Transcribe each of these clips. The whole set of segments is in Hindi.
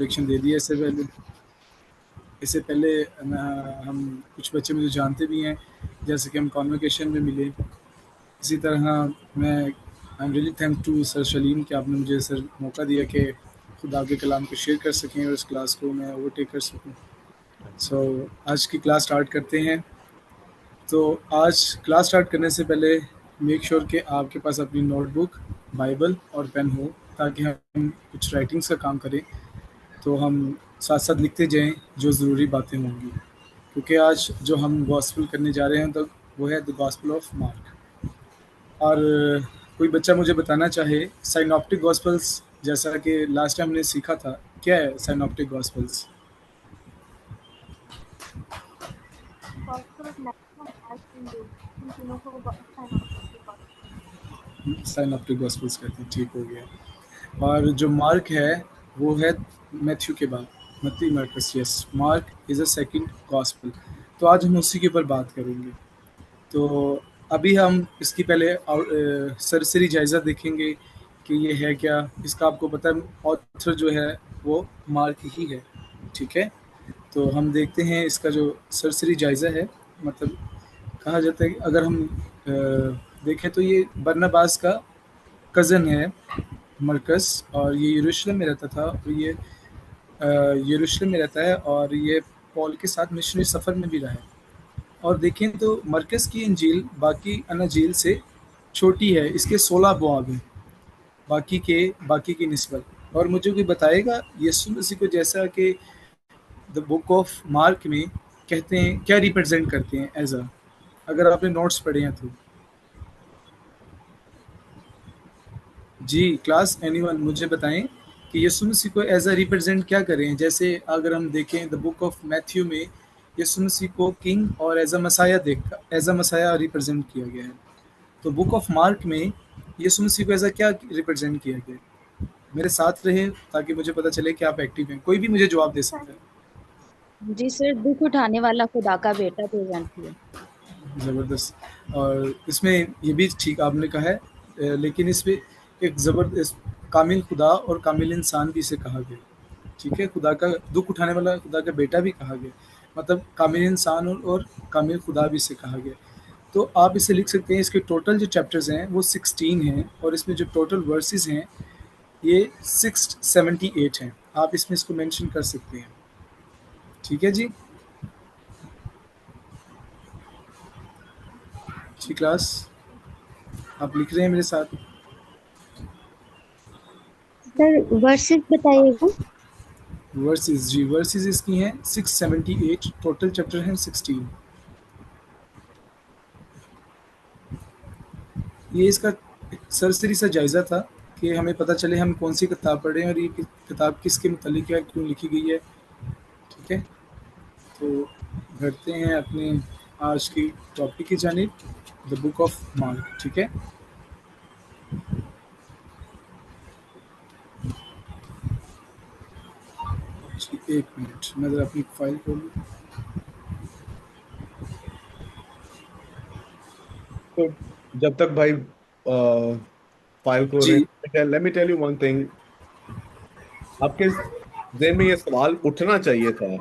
इंट्रोडक्शन दे दिया। इससे पहले हम कुछ बच्चे मुझे जानते भी हैं, जैसे कि हम कॉन्वोकेशन में मिले। इसी तरह मैं I am really thank to sir Salim कि आपने मुझे सर मौका दिया कि खुदा के कलाम को शेयर कर सकें और इस क्लास को मैं ओवरटेक कर सकूं। सो आज की क्लास स्टार्ट करते हैं। तो आज क्लास स्टार्ट करने से पहले मेक श्योर कि आपके पास अपनी नोटबुक, बाइबल और पेन हो, ताकि हम कुछ राइटिंग्स का काम करें, तो हम साथ साथ लिखते जाएं जो ज़रूरी बातें होंगी। क्योंकि आज जो हम गॉस्पेल करने जा रहे हैं तो वो है द गॉस्पेल ऑफ मार्क। और कोई बच्चा मुझे बताना चाहे साइनॉप्टिक गॉस्पेल्स, जैसा कि लास्ट टाइम हमने सीखा था, क्या है synoptic gospels? Gospel of Matthew, Mark and Luke, इन तीनों को साइनॉप्टिक गॉस्पेल। साइनॉप्टिक गॉस्पेल्स कहते हैं, ठीक हो गया। और जो मार्क है वो है मैथ्यू के बाद, मत्ती, Marcus. Yes, mark is a second gospel. तो आज हम उसी के ऊपर बात करेंगे। तो अभी हम इसकी पहले सरसरी जायज़ा देखेंगे कि ये है क्या। इसका आपको पता है ऑथर जो है वो मार्क ही है, ठीक है। तो हम देखते हैं इसका जो सरसरी जायज़ा है। मतलब कहा जाता है कि अगर हम देखें तो ये बरनबास का कज़न है मरकस, और ये यरूशलेम में रहता था। और ये यरूशलेम में रहता है और ये पॉल के साथ मिशनरी सफ़र में भी रहा है। और देखें तो मरकस की इंजील बाकी अनाजील से छोटी है, इसके 16 अबवाब हैं बाकी की निस्बत। और मुझे कोई बताएगा यीशु मसीह को जैसा कि द बुक ऑफ मार्क में कहते हैं, क्या रिप्रेजेंट करते हैं एज अ, अगर आपने नोट्स पढ़े हैं तो? जी क्लास, एनीवन मुझे बताएं कि यीशु मसीह को एज अ रिप्रेजेंट क्या करें। जैसे अगर हम देखें द बुक ऑफ मैथ्यू में यीशु मसीह को किंग और एज अ मसाया रिप्रेजेंट किया गया है। तो बुक ऑफ मार्क में यीशु मसीह को एज अ क्या रिप्रेजेंट किया गया है? मेरे साथ रहे ताकि मुझे पता चले कि आप एक्टिव हैं। कोई भी मुझे जवाब दे सकता है। जी सर, दुख उठाने वाला खुदा का बेटा प्रेजेंट किया। ज़बरदस्त। और इसमें ये भी ठीक आपने कहा है, लेकिन इसमें एक ज़बरदस्त कामिल खुदा और कामिल इंसान भी इसे कहा गया, ठीक है। खुदा का दुख उठाने वाला खुदा का बेटा भी कहा गया, मतलब कामिल इंसान और कामिल खुदा भी इसे कहा गया। तो आप इसे लिख सकते हैं। इसके टोटल जो चैप्टर्स हैं वो 16 हैं, और इसमें जो टोटल वर्सेस हैं ये 678 हैं। आप इसमें इसको मेंशन कर सकते हैं, ठीक है जी। जी क्लास, आप लिख रहे हैं मेरे साथ? सर वर्सेस बताइएगा। वर्सेस, जी वर्सेस इसकी हैं 678, टोटल चैप्टर हैं 16। ये इसका सरसरी सा जायज़ा था कि हमें पता चले हम कौन सी किताब पढ़ रहे हैं और ये किताब किसके मुतालिक है, क्यों लिखी गई है, ठीक है। तो बढ़ते हैं अपने आज की टॉपिक की जानिब, द बुक ऑफ मार्क, ठीक है। जी एक मिनट, मैं ज़रा अपनी फाइल खोल लूँ। तो जब तक भाई फाइल को जी let me tell you one thing. आपके ज़हन में ये सवाल उठना चाहिए था,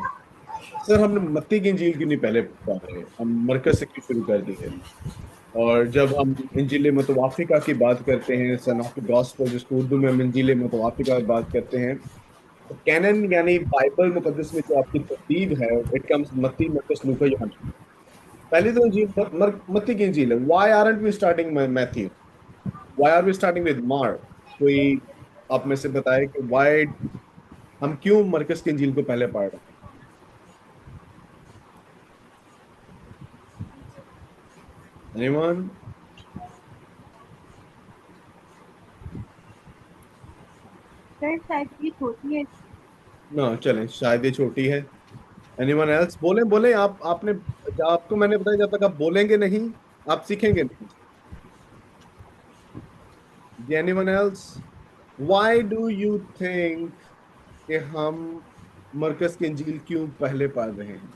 सर हमने मत्ती की इंजील क्यों नहीं पहले पढ़े, हम मरकज से क्यों शुरू कर दिए। और जब हम इंजील मुतवाफिका की बात करते हैं, सन ऑफ द गॉस्पेल, जिसको उर्दू में हम इंजील मुतवाफिका की बात करते हैं, तो कैनन यानी बाइबल मुकद्दस में जो आपकी तरतीब है, इट कम्स मत्ती, मरकस, लूका, यूहन्ना। पहले तो इंजील मत्ती की इंजील है। Why aren't we starting Matthew, why are we starting with Mark? कोई आप में से बताए कि व्हाई, हम क्यों मरकस की इंजील को पहले पढ़ रहे हैं? एनीवन? सर शायद ये छोटी है। ना चलें, शायद ये छोटी है। Anyone else? बोलें बोलें, आपने, आपको मैंने बताया, जब तक आप बोलेंगे नहीं आप सीखेंगे नहीं। Anyone else? Why do you think कि हम मरकज की इंजील क्यों पहले पढ़ रहे हैं?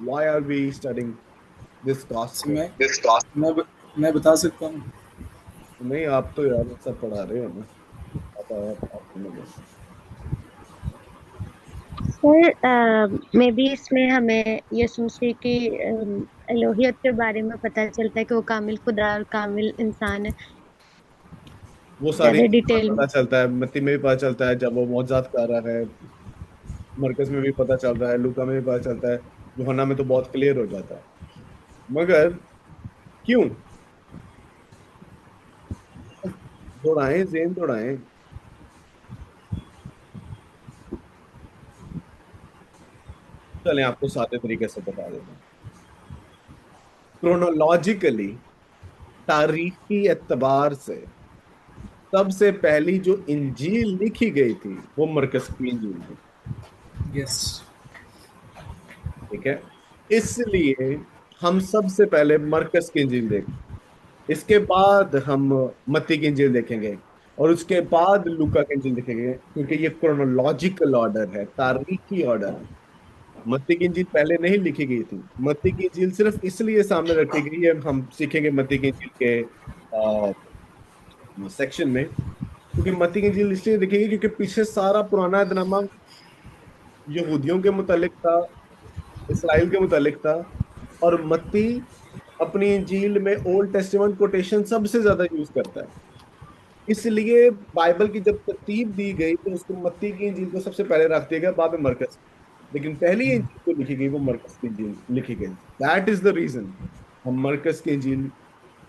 Why are we studying this से गॉस्पेल? मैं बता सकता हूँ। नहीं, आप तो यार सब पढ़ा रहे हो ना। आप समझ लो। सर मे बी इसमें हमें यीशु मसीह की एलोहियत के बारे में पता चलता है कि वो कामिल खुदा और कामिल इंसान है, वो सारी ज्यादा डिटेल में। पता चलता है, मत्ती में भी पता चलता है जब वो मौजूद कर रहा है, मरकज में भी पता चल रहा है, लूका में भी पता चलता है, यूहन्ना में तो बहुत क्लियर हो जाता है। मगर क्यों दौड़ाएं, ज़हन दौड़ाएं। चलें आपको सादे तरीके से बता देता हूँ। क्रोनोलॉजिकली, तारीखी एतबार से सबसे पहली जो इंजील लिखी गई थी वो मरकस की इंजील थी। यस, ठीक है, इसलिए हम सबसे पहले मरकस की इंजील देखें, इसके बाद हम मत्ती की इंजील देखेंगे, और उसके बाद लूका की इंजील देखेंगे, क्योंकि ये क्रोनोलॉजिकल ऑर्डर है, तारीखी ऑर्डर है। मत्ती की इंजील पहले नहीं लिखी गई थी। मत्ती की इंजील सिर्फ इसलिए सामने रखी गई है, हम सीखेंगे मत्ती की इंजील के सेक्शन में, क्योंकि मत्ती की इंजील इसलिए लिखी गई क्योंकि पीछे सारा पुराना अहदनामा यहूदियों के मुतालिक था, इसराइल के मुतालिक था, और मत्ती अपनी इंजील में ओल्ड टेस्टामेंट कोटेशन सबसे ज्यादा यूज करता है। इसलिए बाइबल की जब तरतीब दी गई तो उसको मत्ती की इंजील को सबसे पहले रख दिया गया, बाद में मरकस, लेकिन पहली इंजील जो लिखी गई वो मरकस की इंजील लिखी गई। दैट इज द रीजन हम मरकस की इंजील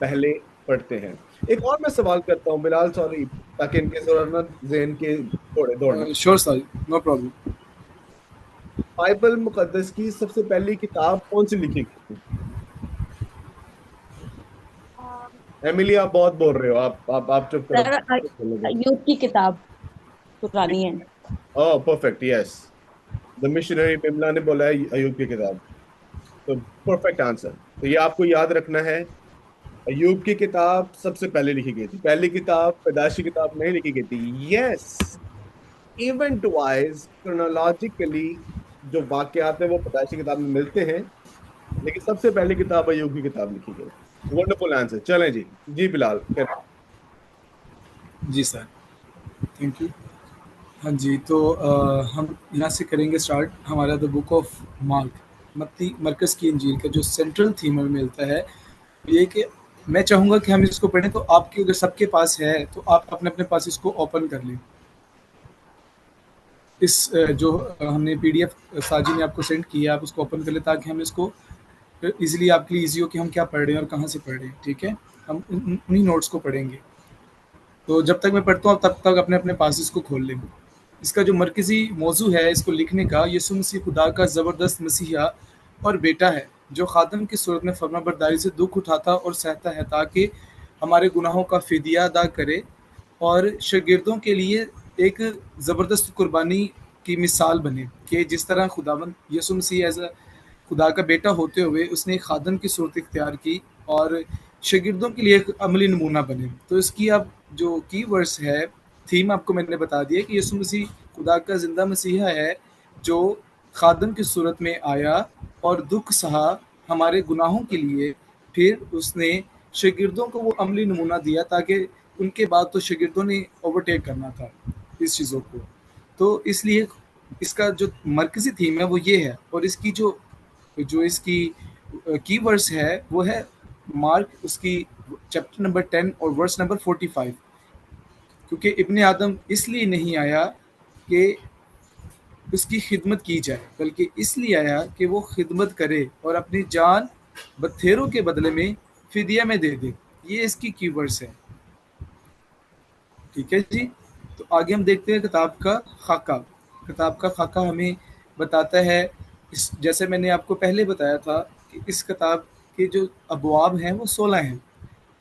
पहले पढ़ते हैं। एक और मैं सवाल करता हूँ बिलाल, सॉरी, ताकि इनके जरूरत जहन के थोड़े दौड़ना। Sure sir, no problem. Bible मुकद्दस की सबसे पहली किताब कौन सी लिखी गई थी? एमिली, आप बहुत बोल रहे हो, आप चुप सर करो। अय्यूब की किताब पुरानी है। Oh perfect, yes, the missionary Bimla ने बोला है अयूब की किताब, तो परफेक्ट आंसर। तो ये आपको याद रखना है, अयूब की किताब सबसे पहले लिखी गई थी। पहली किताब पैदाइशी किताब नहीं लिखी गई थी। यस, इवेंट वाइज क्रोनोलॉजिकली जो वाकयात है वो पैदाइशी किताब में मिलते हैं, लेकिन सबसे पहली किताब अयूब की किताब लिखी गई। Wonderful answer. चलें जी, जी बिलाल। जी सर, थैंक यू। हाँ जी, तो हम यहाँ से करेंगे स्टार्ट हमारा द बुक ऑफ मार्क, मत्ती मरकस की इंजील का जो सेंट्रल थीम हमें मिलता है ये कि मैं चाहूँगा कि हम इसको पढ़ें, तो आपके अगर सबके पास है तो आप अपने अपने पास इसको ओपन कर लें। इस जो हमने पीडीएफ साजी ने आपको सेंड किया, आप उसको ओपन कर लें ताकि हम इसको इजीली आपके लिए ईजी हो कि हम क्या पढ़ रहे हैं और कहाँ से पढ़ रहे हैं। ठीक है, हम उन्हीं नोट्स को पढ़ेंगे। तो जब तक मैं पढ़ता हूँ तब तक अपने अपने पासेस को खोल लें। इसका जो मरकज़ी मौजू है इसको लिखने का, यीशु मसीह खुदा का ज़बरदस्त मसीहा और बेटा है जो खादम की सूरत में फरमाबरदारी से दुख उठाता और सहता है ताकि हमारे गुनाहों का फ़िदिया अदा करे और शागिर्दों के लिए एक ज़बरदस्त कुर्बानी की मिसाल बने कि जिस तरह खुदावंद यीशु मसीह एज खुदा का बेटा होते हुए उसने एक खादम की सूरत इख्तियार की और शागिर्दों के लिए एक अमली नमूना बने। तो इसकी अब जो की वर्ड्स है, थीम आपको मैंने बता दिया कि यीशु मसीह खुदा का ज़िंदा मसीहा है जो खादम की सूरत में आया और दुख सहा हमारे गुनाहों के लिए। फिर उसने शागिर्दों को वो अमली नमूना दिया ताकि उनके बाद तो शागिर्दों ने ओवरटेक करना था इस चीज़ों को। तो इसलिए इसका जो मरकज़ी थीम है वो ये है, और इसकी जो जो इसकी की वर्स है वो है मार्क उसकी चैप्टर नंबर 10 और वर्स नंबर 45। क्योंकि इब्ने आदम इसलिए नहीं आया कि उसकी खिदमत की जाए, बल्कि इसलिए आया कि वो खिदमत करे और अपनी जान बथेरों के बदले में फिदिया में दे दे। ये इसकी कीवर्ड्स है। ठीक है जी, तो आगे हम देखते हैं किताब का खाका। किताब का खाका हमें बताता है, इस जैसे मैंने आपको पहले बताया था कि इस किताब के जो अबवाब हैं वो 16 हैं।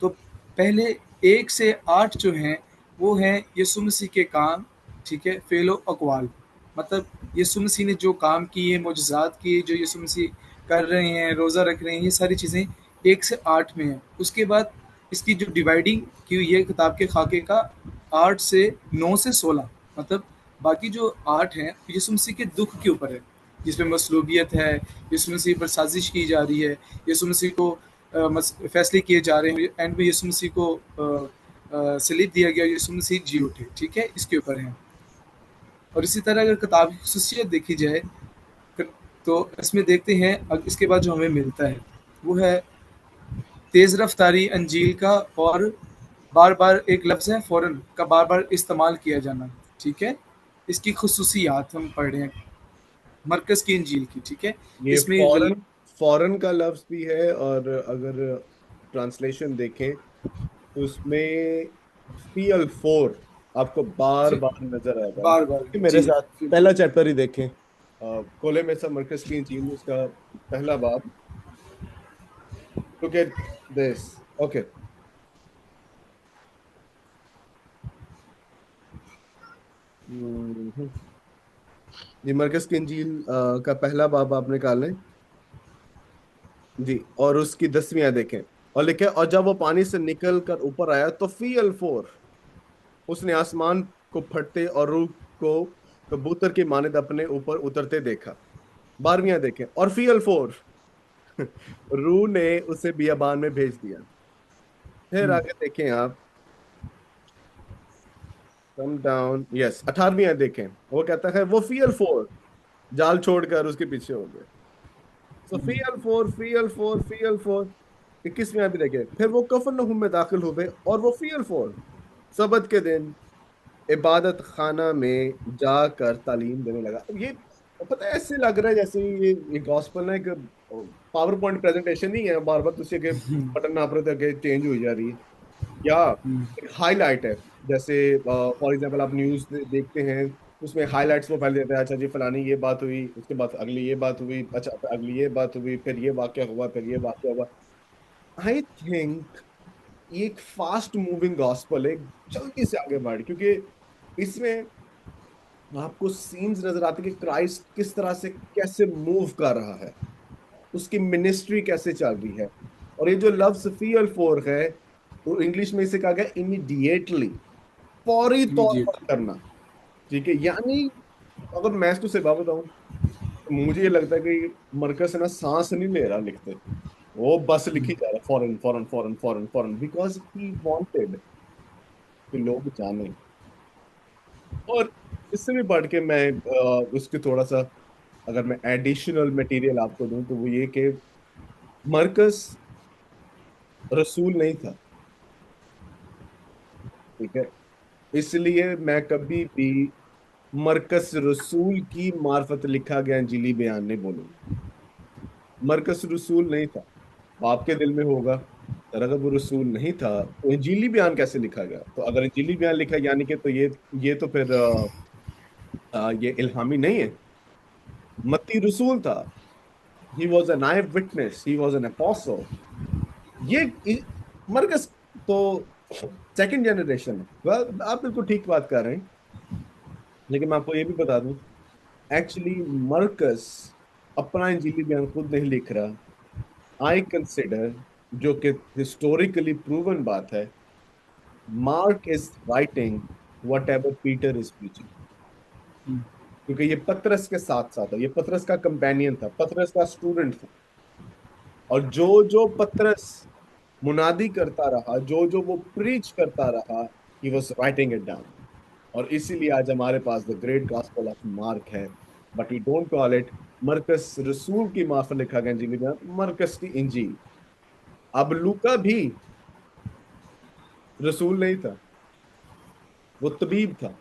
तो पहले 1 से 8 जो हैं वो हैं यीशु मसीह के काम। ठीक है, फेलो अकवाल, मतलब यीशु मसीह ने जो काम किए, मौजज़ात किए जो यीशु मसीह कर रहे हैं, रोज़ा रख रहे हैं, ये सारी चीज़ें 1 से 8 में हैं। उसके बाद इसकी जो डिवाइडिंग की हुई है किताब के खाके का 8 से 9 से 16, मतलब बाकी जो 8 हैं यीशु मसीह के दुख के ऊपर है, जिसमें मसलूबियत है, यीशु मसीह पर साजिश की जा रही है, यीशु मसीह को फैसले किए जा रहे हैं, एंड में यीशु मसीह को सलीब दिया गया, यीशु मसीह जी उठे। ठीक है, इसके ऊपर है। और इसी तरह अगर किताब की खसूसियत देखी जाए तो इसमें देखते हैं इसके बाद जो हमें मिलता है वो है तेज़ रफ्तारी अंजील का, और बार बार एक लफ्ज़ है फ़ौरन का बार बार इस्तेमाल किया जाना। ठीक है, इसकी खसूसियात हम पढ़ रहे हैं मरकज़ की इंजील की। ठीक है, ये इसमें फॉरेन फॉरेन का लफ्ज भी है, और अगर ट्रांसलेशन देखें तो उसमें PL4 आपको बार बार नजर आएगा। बार बार कि मेरे जी साथ पहला चैप्टर ही देखें, कोले में सब मरकज की इंजील, उसका पहला बाब। Look at this. ओके, ये मरकज की इंजील का पहला बाब आप निकालें जी, और उसकी 10वीं देखें। और लिखे, और जब वो पानी से निकल कर ऊपर आया तो PL4 उसने आसमान को फटते और रूह को कबूतर की मानद अपने ऊपर उतरते देखा। 12वीं देखें, और PL4 रूह ने उसे बियाबान में भेज दिया। फिर आगे देखें आप, कम डाउन, यस, 18वीं देखें, वो कहता है वो PL4 जाल छोड़कर उसके पीछे हो गए। सो PL4 21वीं भी देखें, फिर वो कफरनहूम में दाखिल हुए और वो PL4 सबत के दिन इबादत खाना में जाकर तालीम देने लगा। अब ये पता है, ऐसे लग रहा है जैसे ये गॉस्पेल ना एक पावर पॉइंट प्रेजेंटेशन नहीं है, बार बार तुझे के बटन ना पर आगे चेंज हो जा रही है, या एक हाईलाइट है। जैसे फॉर एग्जांपल आप न्यूज देखते हैं, उसमें हाईलाइट्स वो पहले देते हैं, अच्छा जी फलानी ये बात हुई, उसके बाद अगली ये बात हुई, अच्छा अगली ये बात हुई, फिर ये वाक्य हुआ, फिर ये वाक्य हुआ। आई थिंक ये एक फास्ट मूविंग गॉस्पेल है, जल्दी से आगे बढ़, क्योंकि इसमें आपको सीन्स नजर आते हैं कि क्राइस्ट किस तरह से कैसे मूव कर रहा है, उसकी मिनिस्ट्री कैसे चल रही है। और ये जो लफ्ज PL4 है, वो इंग्लिश में इसे कहा गया इमीडिएटली, फौरी तौर पर इमीडिएट। करना। ठीक है, यानी अगर मैं इसको से बात बताऊं तो मुझे ये लगता है कि मरकज है ना सांस नहीं ले रहा लिखते, वो बस लिखी जा रहा है फॉरन फॉरन फॉरन फॉरन फॉरन, बिकॉज ही वांटेड कि लोग जाने। और इससे भी बढ़ के मैं उसके थोड़ा सा, अगर मैं एडिशनल मटेरियल आपको दूं तो वो ये कि मरकज रसूल नहीं था। ठीक है, इसलिए मैं कभी भी मरकज रसूल की मार्फत लिखा गया इंजीली बयान नहीं बोलूंगा। मरकज रसूल नहीं था, वो आपके दिल में होगा। और अगर वो रसूल नहीं था तो इंजीली बयान कैसे लिखा गया? तो अगर इंजीली बयान लिखा यानी कि तो ये तो फिर ये इल्हामी नहीं है। मत्ती रसूल था, he was an eyewitness, he was an apostle. मरकज तो सेकंड जनरेशन है। आप बिल्कुल ठीक बात कर रहे हैं, लेकिन मैं आपको ये भी बता दूं, एक्चुअली मरकज अपना इंजीली बयान खुद नहीं लिख रहा। आई कंसिडर, जो कि हिस्टोरिकली प्रूवन बात है, mark is writing what ever Peter is preaching. क्योंकि ये पतरस के साथ साथ है, ये पतरस का कंपेनियन था, पतरस का स्टूडेंट था। और जो जो पतरस मुनादी करता रहा, जो जो वो प्रीच करता रहा, he was writing it down. और इसीलिए आज हमारे पास the great gospel of Mark है, but we don't call it मरकस रसूल की मार्फत लिखा गया इंजील में, मरकस की इंजील। अब लूका भी रसूल नहीं था, वो तबीब था।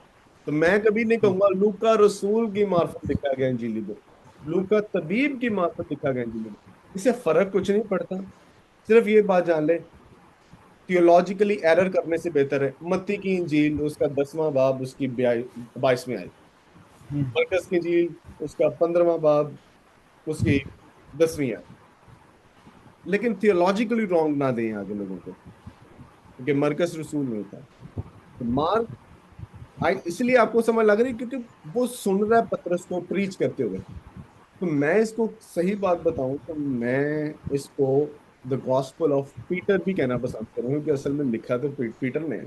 तो मैं कभी नहीं कहूंगा लूका रसूल की मार्फत लिखा गया इंजीली बुक, लूका तबीब की मार्फत लिखा गया इंजीली बुक। इससे फर्क कुछ नहीं पड़ता। सिर्फ ये बात जान ले, थियोलॉजिकली एरर करने से बेहतर है मत्ती की इंजील उसका 10वां बाब उसकी 22वीं आयत, मरकस की इंजील उसका 15वां बाब उसकी 10वीं आयत। लेकिन थियोलॉजिकली रॉन्ग ना दें आगे लोगों को, क्योंकि मरकस रसूल नहीं था। तो मार्क आई इसलिए आपको समझ लग रही है क्योंकि वो सुन रहा है पतरस को प्रीच करते हुए। तो मैं इसको सही बात बताऊं तो मैं इसको द गॉस्पेल ऑफ पीटर भी कहना पसंद करूंगा, क्योंकि असल में लिखा तो पीटर ने है।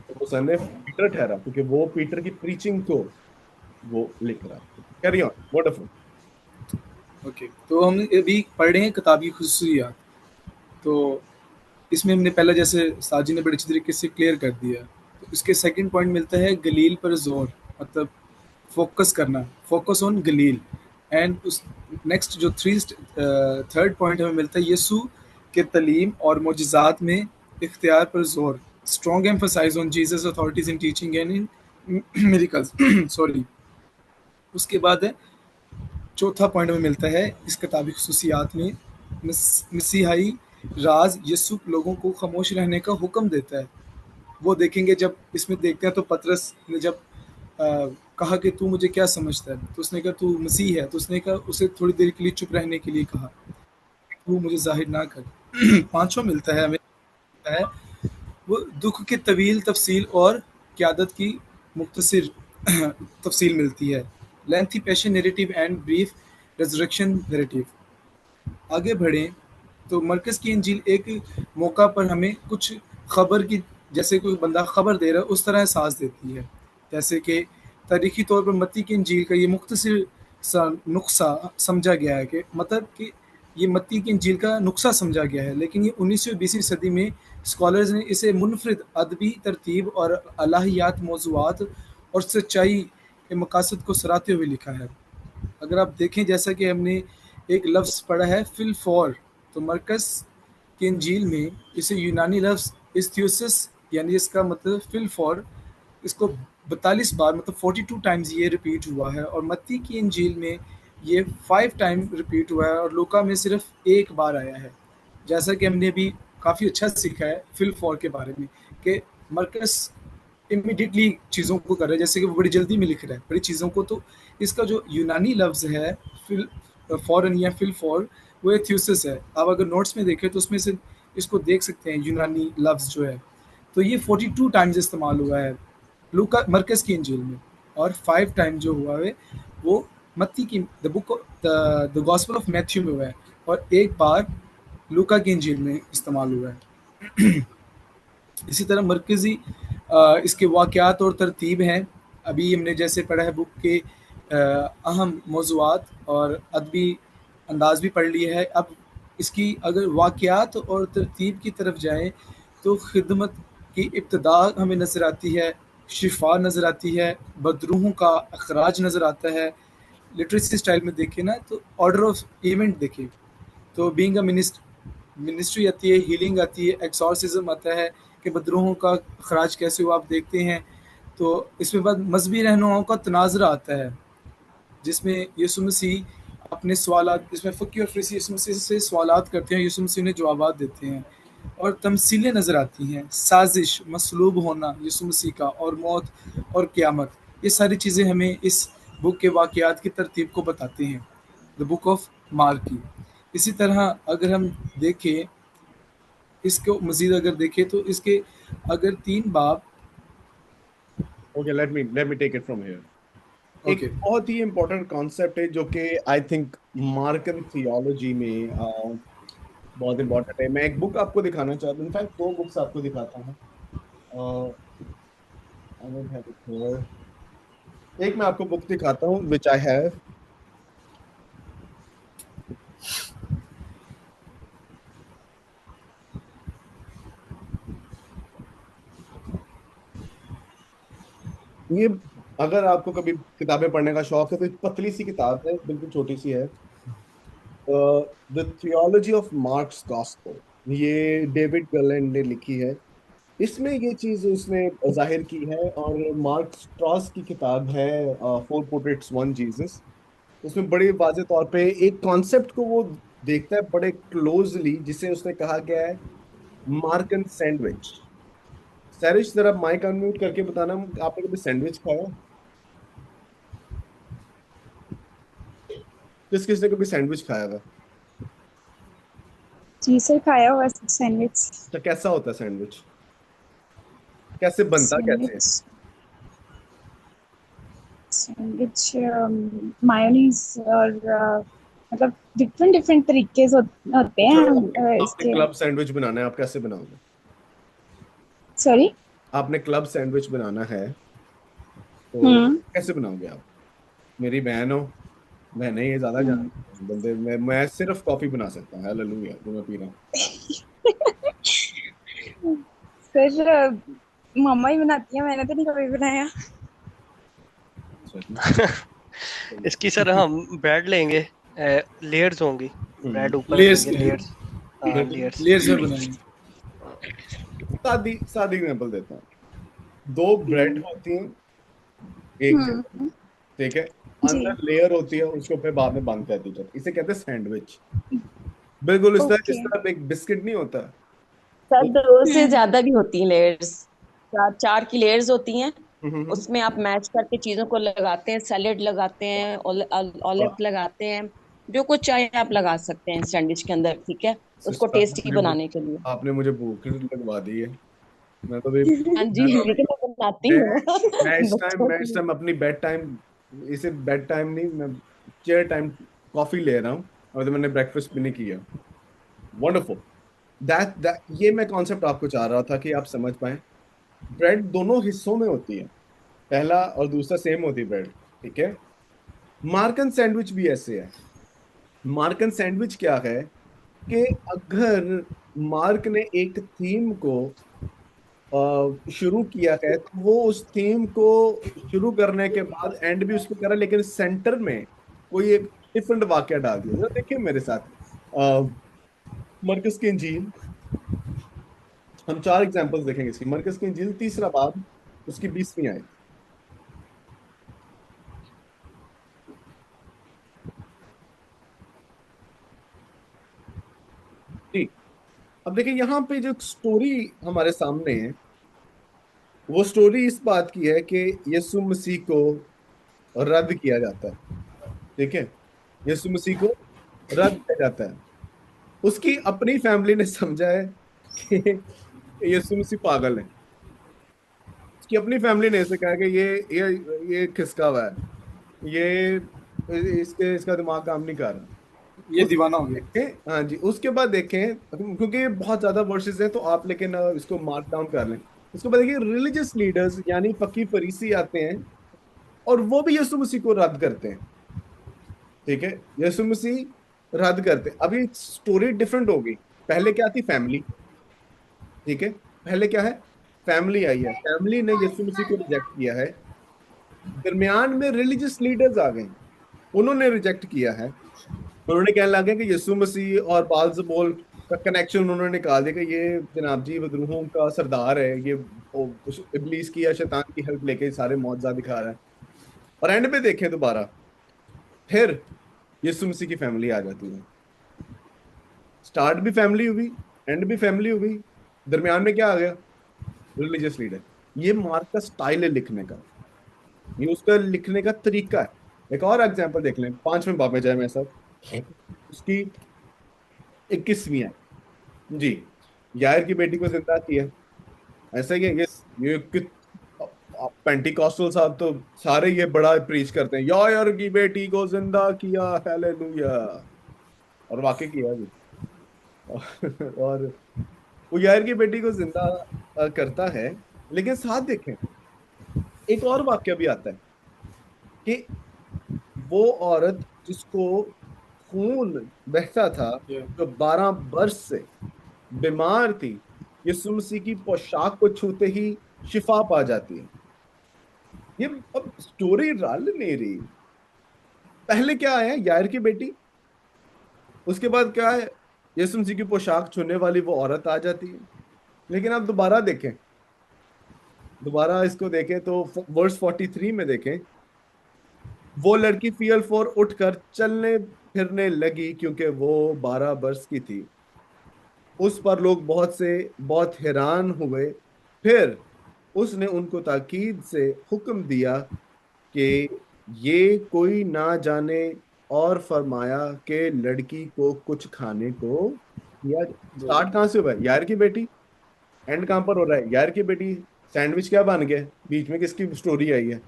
तो वो सन पीटर ठहरा क्योंकि वो पीटर की प्रीचिंग को वो लिख रहा है। Carry on, wonderful. ओके, तो हम अभी पढ़ रहे हैं किताबी खसूसियात। तो इसमें हमने पहले जैसे साजी ने बड़ी अच्छी तरीके से क्लियर कर दिया, तो इसके सेकंड पॉइंट मिलता है गलील पर जोर। मतलब फोकस करना, फोकस ऑन गलील। एंड उस नेक्स्ट जो थर्ड पॉइंट हमें मिलता है, यीशु के तलीम और मोजिज़ात में इख्तियार पर जोर, strong emphasise on Jesus authorities in teaching and in miracles sorry. उसके बाद है चौथा पॉइंट हमें मिलता है इस किताबी खसूसियात में, मसीहाई राज यीशु लोगों को खामोश रहने का हुक्म देता है। वो देखेंगे जब इसमें देखते हैं तो पतरस ने जब कहा कि तू मुझे क्या समझता है, तो उसने कहा तू मसीह है, तो उसने कहा उसे थोड़ी देर के लिए चुप रहने के लिए कहा, तू मुझे जाहिर ना कर। पांचवा मिलता है हमें है वो दुख के तवील तफसील और क़यादत की मुख्तसर तफसील मिलती है, lengthy passion narrative and brief resurrection narrative. आगे बढ़ें तो मरकज़ की इंजील एक मौका पर हमें कुछ खबर की, जैसे कोई बंदा खबर दे रहा है उस तरह एहसास देती है। जैसे कि तारीखी तौर पर मत्ती की इंजील का ये मुख्तसर सा नुस्खा समझा गया है कि मतलब कि ये मत्ती की इंजील का नुस्खा समझा गया है, लेकिन ये 19वीं 20वीं सदी में स्कॉलर्स ने इसे मुनफरिद अदबी तरतीब और अलहियात मौज़ूआत और सच्चाई के मकासद को सराहते हुए लिखा है। अगर आप देखें जैसा कि हमने एक लफ्ज़ पढ़ा है फिल फॉर, तो मरकस की इंजील में इसे यूनानी लफ्ज़ इस्थियोसिस यानी इसका मतलब फिल फॉर, इसको 42 बार मतलब 42 टाइम्स ये रिपीट हुआ है, और मत्ती की इंजील में ये 5 टाइम रिपीट हुआ है और लूका में सिर्फ एक बार आया है। जैसा कि हमने अभी काफ़ी अच्छा सीखा है फिल फॉर के बारे में कि मरकस इमीडिएटली चीज़ों को कर रहा है, जैसे कि वो बड़ी जल्दी में लिख रहा है बड़ी चीज़ों को, तो इसका जो यूनानी लफ्ज़ है फिल फॉरन या फिल फॉर वो थ्यूसिस है। आप अगर नोट्स में देखें तो उसमें से इसको देख सकते हैं यूनानी लफ्ज़ जो है, तो ये 42 टाइम्स इस्तेमाल हुआ है लूका मरकज़ की इंजील में, और 5 टाइम जो हुआ है वो मत्ती की द गॉस्पेल ऑफ मैथ्यू में हुआ है, और एक बार लूका की इंजील में इस्तेमाल हुआ है। इसी तरह मरकज़ी इसके वाक़यात और तरतीब हैं। अभी हमने जैसे पढ़ा है बुक के अहम मौज़ूआत और अदबी अंदाज़ भी पढ़ लिया है। अब इसकी अगर वाक़यात और तरतीब की तरफ जाएँ तो खिदमत की इब्तिदा हमें नज़र आती है, शिफा नज़र आती है, बदरूहों का अखराज नज़र आता है। लिटरेसी स्टाइल में देखें ना तो ऑर्डर ऑफ इवेंट देखें तो बीइंग अ मिनिस्ट्री आती है, हीलिंग आती है, एक्सॉर्सिज्म आता है कि बदरूहों का खराज कैसे हुआ आप देखते हैं। तो इसमें बाद मजहबी रहनुमाओं का तनाज़रा आता है जिसमें यीशु मसीह अपने सवालात, जिसमें फ़की और फरीसी यीशु मसीह से सवालात करते हैं, यीशु मसीह उन्हें जवाबात देते हैं, और तमसीलें नज़र आती हैं, साजिश, मसलूब होना यीशु मसीह का, और मौत और क़यामत। ये सारी चीज़ें हमें इस बुक के वाक़यात की तरतीब को बताते हैं, द बुक ऑफ मार्क की। इसी तरह अगर हम देखें इसको मज़ीद अगर देखें तो इसके अगर 3 बाब okay, let me take it from here. एक ओके बहुत ही इंपॉर्टेंट कॉन्सेप्ट है जो कि आई थिंक मार्कन थियोलॉजी में बहुत इंपॉर्टेंट है। मैं एक बुक आपको दिखाना चाहता हूँ, इनफैक्ट 2 बुक्स आपको दिखाता हूँ। I don't have it here. एक मैं आपको बुक दिखाता हूँ विच आई हैव। ये अगर आपको कभी किताबें पढ़ने का शौक है तो एक पतली सी किताब है, बिल्कुल छोटी सी है, the theology of marks gospel. ये डेविड गलेंड ने लिखी है। इसमें ये चीज उसने जाहिर की है, और मार्क स्ट्रॉस की किताब है फोर पोर्ट्रेट्स वन जीसस। उसमें बड़े वाजे तौर पे एक कॉन्सेप्ट को वो देखता है बड़े क्लोजली, जिसे उसने कहा गया है मार्कन सैंडविच। सैरिश, जरा माइक अनम्यूट करके बताना, आपने कभी सैंडविच खाया? किस किसने कभी सैंडविच खाया था? जी सर, खाया हुआ सैंडविच। तो कैसा होता है सैंडविच? कैसे बनता कैसे है? सैंडविच सैंडविच मायोनीज और मतलब डिफरेंट डिफरेंट तरीके से होते हैं चलो, आपने इसके। क्लब सैंडविच बनाना है, आप कैसे बनाओगे? सॉरी। आपने क्लब सैंडविच बनाना है तो हम्म कैसे बनाओगे आप? मेरी बहन हो, मैंने ये ज्यादा जान बंदे, मैं सिर्फ कॉफी बना सकता हूँ, हालेलुया, जो मैं पी रहा हूँ। सर मम्मा ही बनाती है, मैंने तो नहीं कभी बनाया। इसकी सर हम ब्रेड लेंगे, लेयर्स होंगी, ब्रेड ऊपर लेयर्स रखेंगे, लेयर्स, हाँ लेयर्स। लेयर्स में बनाएंगे। सादी एग्जांपल देता हूँ। 2 ब्रेड होती हैं एक जगह, ठीक है, जी। अंदर लेयर होती है, उसके ऊपर बाद में बंद कर दी जाती है, इसे कहते हैं सैंडविच। बिल्कुल इस तरह, ओके। इस तरह एक बिस्किट नहीं होता सर वो। 2 से ज्यादा भी होती हैं लेयर्स, 4 की लेयर्स होती हैं। हम्म। उसमें आप मैच करके चीजों को लगाते हैं, सैलेड लगाते हैं, ऑलिव वाह, लगाते हैं, जो कुछ चाहे आप लगा सकते हैं सैंडविच के अंदर, ठीक है, उसको सिस्टर टेस्टी बनाने के लिए। आपने मुझे भूख लगवा दी है। मैं तो भी हाँ जी, मैं तो लेकिन मैं बनाती मैं हूँ मैं बच्चों के इस लिए। टाइम अपनी बेड टाइम, इसे बेड टाइम नहीं, मैं चेयर टाइम कॉफी ले रहा हूँ, और तो मैंने ब्रेकफास्ट भी नहीं किया। वंडरफुल। दैट ये मैं कॉन्सेप्ट आपको चाह रहा था कि आप समझ पाए। ब्रेड दोनों हिस्सों में होती है, पहला और दूसरा सेम होती है ब्रेड, ठीक है। मार्कन सैंडविच भी ऐसे है। मार्कन सैंडविच क्या है कि अगर मार्क ने एक थीम को शुरू किया है, तो वो उस थीम को शुरू करने के बाद एंड भी उसको करा, लेकिन सेंटर में कोई एक डिफरेंट वाक्य डाल दिया। जरा देखिए मेरे साथ, मरकस की इंजील, हम 4 एग्जांपल्स देखेंगे इसकी। मरकस की इंजील 3रा बाब, उसकी 20वीं आयत। जी, अब देखिए यहाँ पे जो स्टोरी हमारे सामने है, वो स्टोरी इस बात की है कि यीशु मसीह को रद्द किया जाता है, ठीक है। यीशु मसीह को रद्द किया जाता है। उसकी अपनी फैमिली ने समझा है कि यीशु मसीह पागल है। उसकी अपनी फैमिली ने ऐसे कहा कि ये खिसका हुआ है, ये इसका दिमाग काम नहीं कर रहा। ये उसके दीवाना हो बाद गया। देखें, हाँ जी, उसके बाद देखें, क्योंकि ये बहुत ज्यादा वर्सेस है, तो आप लेकिन इसको मार्क डाउन कर लें। उसके बाद देखिए रिलीजियस लीडर्स यानी फकीह फरीसी आते हैं, और वो भी यीशु मसीह को रद्द करते हैं, ठीक है। यीशु मसीह रद्द करते हैं। अभी स्टोरी डिफरेंट होगी। पहले क्या थी? फैमिली, ठीक है। पहले क्या है? फैमिली आई है, फैमिली ने यीशु मसीह को रिजेक्ट किया है। दरमियान में रिलीजियस लीडर्स आ गए, उन्होंने रिजेक्ट किया है। उन्होंने कहने लगे कि यीशु मसीह और बालजबूल का कनेक्शन उन्होंने निकाल दिया कि ये जनाब जी बदरूहों का सरदार है, ये इब्लीस की या शैतान की हेल्प लेके सारे मौजज़ात दिखा रहा है। और एंड पे देखें दोबारा, फिर यीशु मसीह की फैमिली आ जाती है। स्टार्ट भी फैमिली हुई, एंड भी फैमिली हुई, दरमियान में क्या आ गया? Religious leader. ये मार्क का स्टाइल है लिखने का, ये उसका लिखने का तरीका है। एक और एग्जांपल देख लें, 5वें बाब में जाए मेरे साथ, उसकी 21वीं है जी। यायर की बेटी को जिंदा किया, ऐसा ही है ये पेंटिकॉस्टल साहब तो सारे ये बड़ा प्रीच करते हैं, यायर की बेटी को जिंदा किया, हालेलुया, और वाकई किया भी। और वो यायर की बेटी को जिंदा करता है, लेकिन साथ देखें एक और वाक्य भी आता है कि वो औरत जिसको खून बहता था, जो 12 वर्ष से बीमार थी, यीशु मसीह की पोशाक को छूते ही शिफा पा जाती है। ये अब स्टोरी रल नहीं रही। पहले क्या है? यायर की बेटी, उसके बाद क्या है? यीशु मसीह की पोशाक छूने वाली वो औरत आ जाती है। लेकिन आप दोबारा देखें, दोबारा इसको देखें तो वर्स 43 में देखें, वो लड़की फियर फॉर उठकर चलने फिरने लगी, क्योंकि वो 12 वर्ष की थी। उस पर लोग बहुत हैरान हुए। फिर उसने उनको ताकीद से हुक्म दिया कि ये कोई ना जाने, और फरमाया कि लड़की को कुछ खाने को दिया जाए। स्टार्ट कहाँ से हुआ है? यार की बेटी। एंड कहाँ पर हो रहा है? यार की बेटी। सैंडविच क्या बन गया? बीच में किसकी स्टोरी आई है?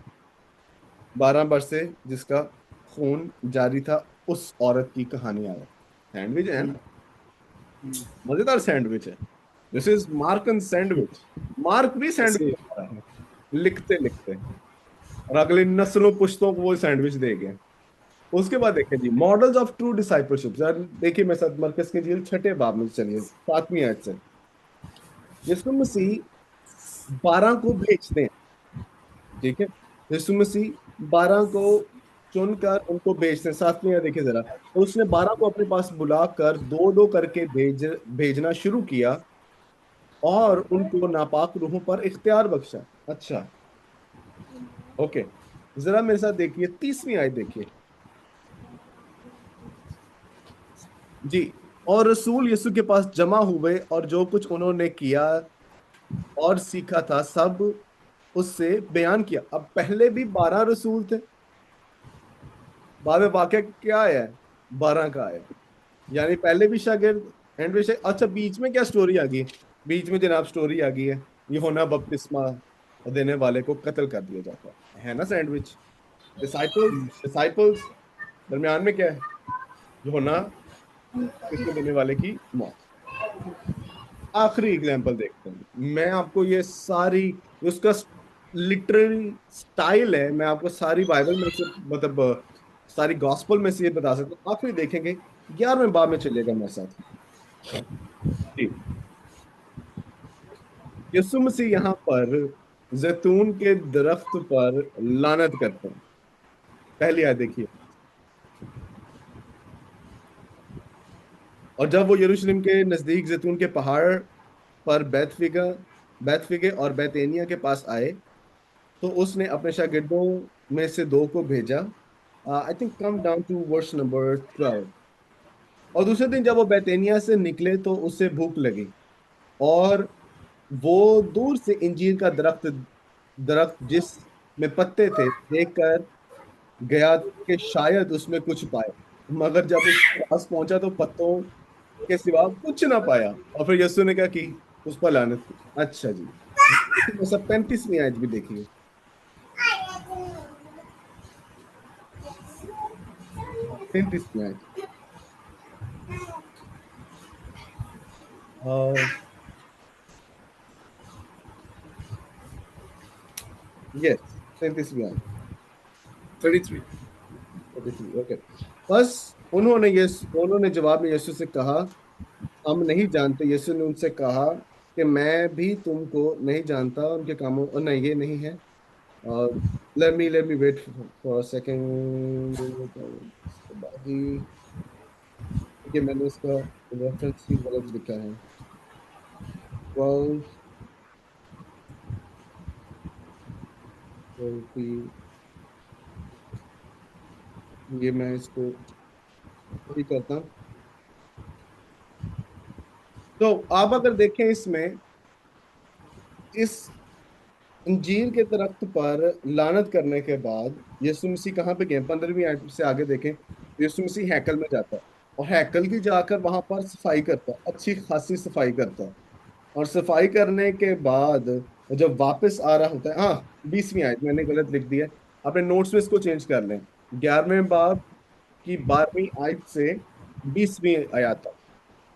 12 वर्ष से जिसका खून जारी था, उस औरत की कहानी आ रहा है। सैंडविच है ना, मजेदार सैंडविच है। This is mark and sandwich. Mark भी सैंडविच ऐसे बना रहा है लिखते लिखते, और अगली नस्लों पुश्तों को वो सैंडविच दे गए। उसके बाद देखें जी, models of true discipleship. Sir देखिए मेरे साथ मरकज के झील 6ठे बाब में चलिए, 7वीं आयत से। यीशु मसीह 12 को भेजते हैं, ठीक है। यीशु मसीह 12 को चुनकर उनको भेजते, साथ में देखिए जरा, तो उसने 12 को अपने पास बुलाकर दो दो करके भेजना शुरू किया और उनको नापाक रूहों पर इख्तियार बख्शा। अच्छा, ओके, जरा मेरे साथ देखिए 30वीं आयत देखिए जी। और रसूल यीशु के पास जमा हुए और जो कुछ उन्होंने किया और सीखा था सब उससे बयान किया। अब पहले भी 12 रसूल थे, बाद में वाकया क्या है, 12 का है, यानी पहले भी शागिर्द, एंड में अच्छा बीच में क्या स्टोरी आ गई, बीच में जनाब स्टोरी आ गई है, यूहन्ना बपतिस्मा देने वाले को कत्ल कर दिया जाता है ना, सैंडविच, डिसाइपल्स डिसाइपल्स, दरमियान में क्या है, यूहन्ना बपतिस्मा देने वाले की मौत। आखिरी एग्जांपल देखते हैं, मैं आपको ये सारी उसका लिटररी स्टाइल है, मैं आपको सारी बाइबल में से मतलब सारी गॉस्पल में से ये बता सकता हूँ। आखिरी देखेंगे 11वें बाब में चलेगा मेरे साथ जी। यीशु मसीह यहाँ पर जैतून के दरख्त पर लानत करते हैं। पहली आयत देखिए, और जब वो यरूशलेम के नजदीक जैतून के पहाड़ पर बैतफिगे और बैतेनिया के पास आए तो उसने अपने शागिर्दों में से दो को भेजा। I think come down to verse number 12। और दूसरे दिन जब वो बैतेनिया से निकले तो उससे भूख लगी और वो दूर से इंजीर का दरख्त दरख्त जिस में पत्ते थे देखकर गया कि शायद उसमें कुछ पाए, मगर जब उसके पास पहुंचा तो पत्तों के सिवा कुछ ना पाया। और फिर यीशु ने क्या की, उस पर लानत की। अच्छा जी, तो सब 35वीं आयत भी देखिए। यस, 37वीं आयत 33। ओके। बस उन्होंने जवाब में यीशु से कहा, हम नहीं जानते। यीशु ने उनसे कहा कि मैं भी तुमको नहीं जानता, उनके कामों, नहीं ये नहीं है। और let me wait for a second. ये मैंने इसका रेफरेंस ही गलत लिखा है। 12 20, ये मैं इसको सही करता हूँ। तो आप अगर देखें इसमें, इस अंजीर के दरख्त पर लानत करने के बाद यीशु मसीह कहाँ पे गए, 15वीं आयत से आगे देखें, यीशु मसीह हैकल में जाता है और हैकल की जाकर वहां पर सफाई करता है, अच्छी खासी सफाई करता है। और सफाई करने के बाद जब वापस आ रहा होता है, हाँ 20वीं आयत मैंने गलत लिख दिया है, अपने नोट्स में इसको चेंज कर लें। 11वें बाब की 12वीं आयत से 20वीं आयत तक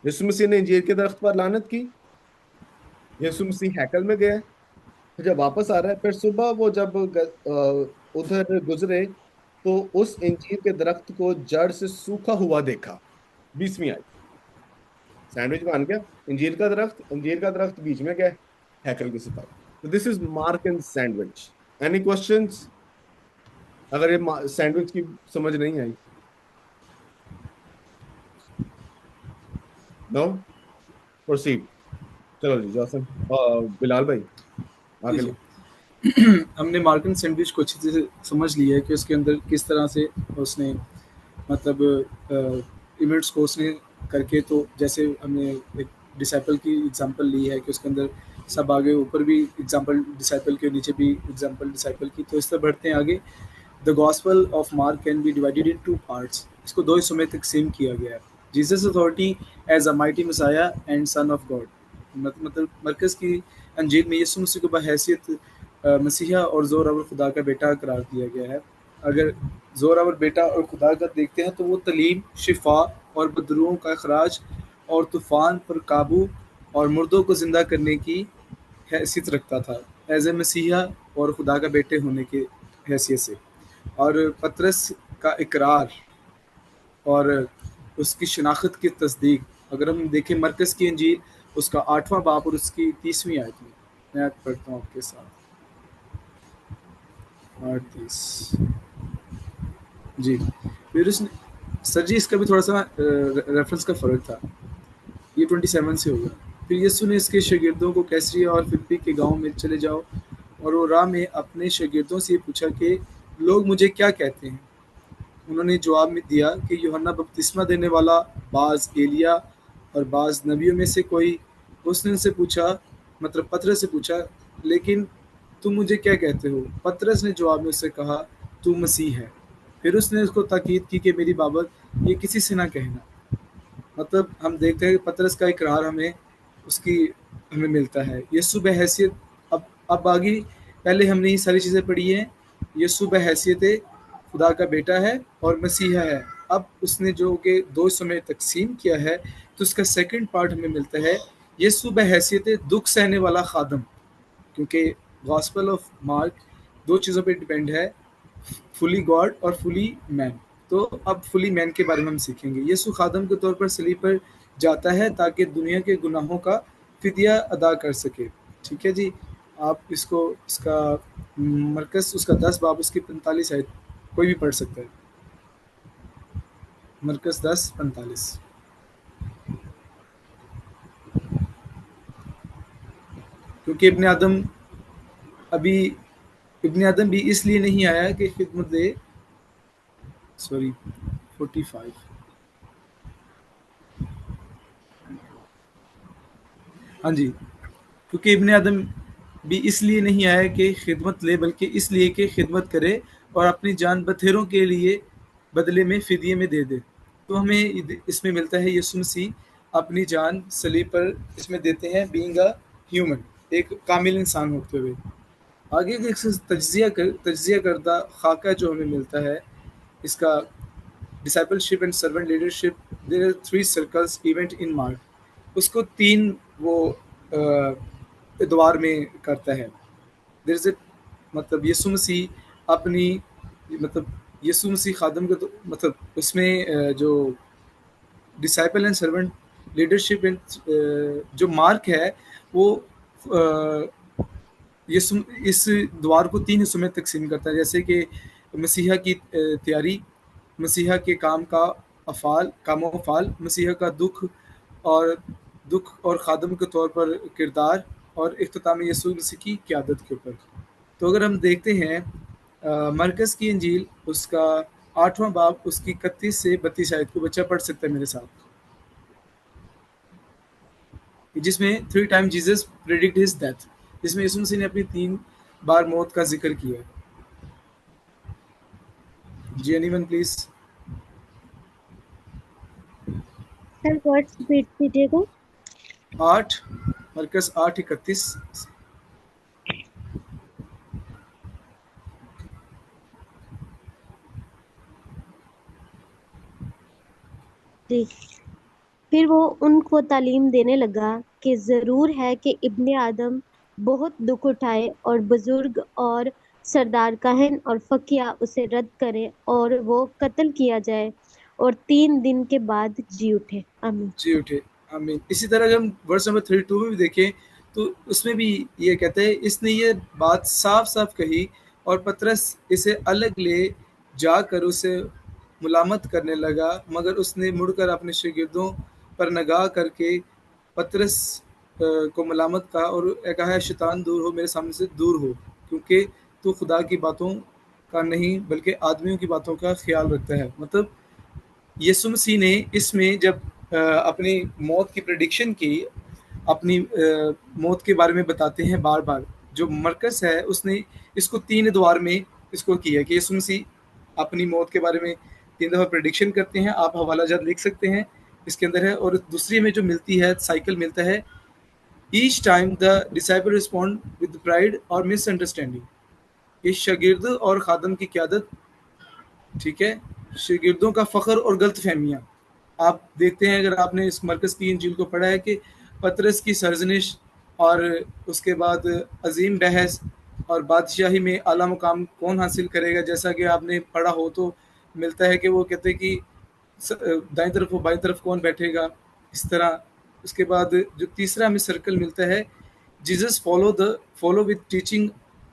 यीशु मसीह ने अंजीर के दरख्त पर लानत की, यीशु मसीह हैकल में गए, फिर जब वापस आ रहा है, फिर सुबह वो जब उधर गुजरे तो उस इंजीर के दरख्त को जड़ से सूखा हुआ देखा। 20वीं आयत, सैंडविच बन गया, अंजीर का दरख्त बीच में गया, हैकल की सफाई। तो this is mark and sandwich. Any questions अगर ये सैंडविच की समझ नहीं आई? No, proceed. चलो जी, जोसन बिलाल भाई आगे लो। हमने मार्क एंड सैंडविच को अच्छी तरह से समझ लिया है कि उसके अंदर किस तरह से उसने मतलब इवेंट्स को उसने करके, तो जैसे हमने एक डिसाइपल की एग्जांपल ली है कि उसके अंदर सब आगे ऊपर भी एग्जांपल डिसाइपल के, नीचे भी एग्जांपल डिसाइपल की, तो इस तरह बढ़ते हैं आगे। The gospel of Mark can be divided in 2 parts. इसको 2 हिस्सों में तकसीम किया गया है। Jesus authority as a mighty Messiah and son of God, मतलब मरकज की अंजील में यीशु मसीह को बहैसियत मसीहा और ज़ोरावर खुदा का बेटा करार दिया गया है। अगर ज़ोरावर बेटा और खुदा का देखते हैं तो वो तलीम, शिफा और बदरूओं का अखराज और तूफ़ान पर काबू और मुर्दों को ज़िंदा करने की हैसियत रखता था, एज ए मसीहा और खुदा का बेटे होने के हैसियत से। और पतरस का इकरार और उसकी शनाख्त की तस्दीक, अगर हम देखें मरकज़ की अंजील उसका 8वां बाब और उसकी 30वीं आयत में, मैं पढ़ता हूँ आपके साथ। 8:30 जी। फिर उसने सर जी इसका भी थोड़ा सा रेफरेंस का फ़र्क था, ये 27 से होगा। फिर यीशु ने इसके शागिर्दों को कैसरिया और फिलिप्पी के गांव में चले जाओ और वो राह में अपने शागिर्दों से पूछा कि लोग मुझे क्या कहते हैं। उन्होंने जवाब में दिया कि यूहन्ना बपतिस्मा देने वाला, बाज़ एलिया और बाज़ नबियों में से कोई। उसने उनसे पूछा, मतलब पतरस से पूछा, लेकिन तुम मुझे क्या कहते हो? पतरस ने जवाब में उससे कहा, तू मसीह है। फिर उसने उसको ताकीद की कि मेरी बाबत ये किसी से ना कहना। मतलब हम देखते हैं कि पतरस का इकरार उसकी हमें मिलता है। यीशु बहैसियत, अब आगे, पहले हमने ये सारी चीज़ें पढ़ी हैं। यीशु बहैसियत खुदा का बेटा है और मसीहा है। अब उसने जो कि दो हिस्सों में तकसीम किया है, तो उसका सेकंड पार्ट हमें मिलता है, यीशु बहैसियत दुख सहने वाला खादम। क्योंकि गॉस्पेल ऑफ मार्क दो चीज़ों पे डिपेंड है, फुली गॉड और फुली मैन। तो अब फुली मैन के बारे में हम सीखेंगे। यीशु खादम के तौर पर सलीब पर जाता है ताकि दुनिया के गुनाहों का फिदिया अदा कर सके। ठीक है जी। आप इसको, इसका मरकज़ उसका 10 बाब उसकी 45 आयत कोई भी पढ़ सकता है। मरकज़ 10:45। क्योंकि इब्ने आदम भी इसलिए नहीं आया कि खिदमत दे, सॉरी 45, हाँ जी। क्योंकि इब्ने आदम भी इसलिए नहीं आया कि खिदमत ले, बल्कि इसलिए कि खिदमत करे और अपनी जान बथेरों के लिए बदले में फिदिये में दे दे। तो हमें इसमें मिलता है यीशु मसीह अपनी जान सलीब पर इसमें देते हैं, बीइंग अ ह्यूमन, एक कामिल इंसान होते हुए। आगे एक तज्जिया करदा खाका जो हमें मिलता है इसका, discipleship and servant leadership, there are 3 circles event in Mark. उसको 3 वो द्वार में करता है। देयर इज, मतलब यीशु मसीह अपनी, मतलब यीशु मसीह खादम का, तो मतलब उसमें जो disciple and servant leadership and जो मार्क है वो यीशु इस द्वार को 3 हिस्सों में तकसीम करता है। जैसे कि मसीहा की तैयारी, मसीहा के कामो अफ़ाल, मसीहा का दुख और खादम के तौर पर किरदार, और इख्तिताम यीशु मसीह की क़यादत के ऊपर। तो अगर हम देखते हैं मरकज़ की इंजील उसका 8वां बाब उसकी 31 से 32 आयत को बच्चा पढ़ सकता है मेरे साथ, जिसमें 3 time Jesus predict his death, जिसमें यीशु मसीह ने अपनी 3 बार मौत का जिक्र किया। जी, anyone please. Sir words repeat कीजिएगा। 8 मरकज़ 8:31। जी। फिर वो उनको तालीम देने लगा कि जरूर है कि इब्ने आदम बहुत दुख उठाए और बुजुर्ग और सरदार काहन और फकिया उसे रद्द करे और वो कत्ल किया जाए और 3 दिन के बाद जी उठे। आमीन। जी उठे, आमीन। इसी तरह अगर हम वर्स नंबर 32 में भी देखें तो उसमें भी ये कहते हैं, इसने ये बात साफ साफ कही और पतरस इसे अलग ले जाकर उसे मुलामत करने लगा, मगर उसने मुड़कर अपने शागिर्दों पर नगाह करके पतरस को मलामत कहा और कहा, शैतान दूर हो, मेरे सामने से दूर हो, क्योंकि तू खुदा की बातों का नहीं बल्कि आदमियों की बातों का ख्याल रखता है। मतलब यीशु मसीह ने इसमें जब अपनी मौत की प्रेडिक्शन की, अपनी मौत के बारे में बताते हैं बार बार, जो मरकस है उसने इसको 3 द्वार में इसको किया कि यीशु मसीह अपनी मौत के बारे में 3 दफ़ा प्रेडिक्शन करते हैं। आप हवाला जात लिख सकते हैं, इसके अंदर है। और दूसरी में जो मिलती है साइकिल मिलता है, each time the disciple respond with pride और मिसअंडरस्टैंडिंग, ये शागिर्द और खादम की क़यादत, ठीक है, शागिर्दों का फ़ख्र और गलत फहमियाँ। आप देखते हैं, अगर आपने इस मरकज़ की इंजील को पढ़ा है, कि पतरस की सरजनिश और उसके बाद अजीम बहस और बादशाही में आला मुकाम कौन हासिल करेगा, जैसा कि आपने पढ़ा हो तो मिलता है कि वो कहते हैं कि दाईं तरफ हो बाईं तरफ कौन बैठेगा, इस तरह। उसके बाद जो तीसरा हमें सर्कल मिलता है, Jesus follow with teaching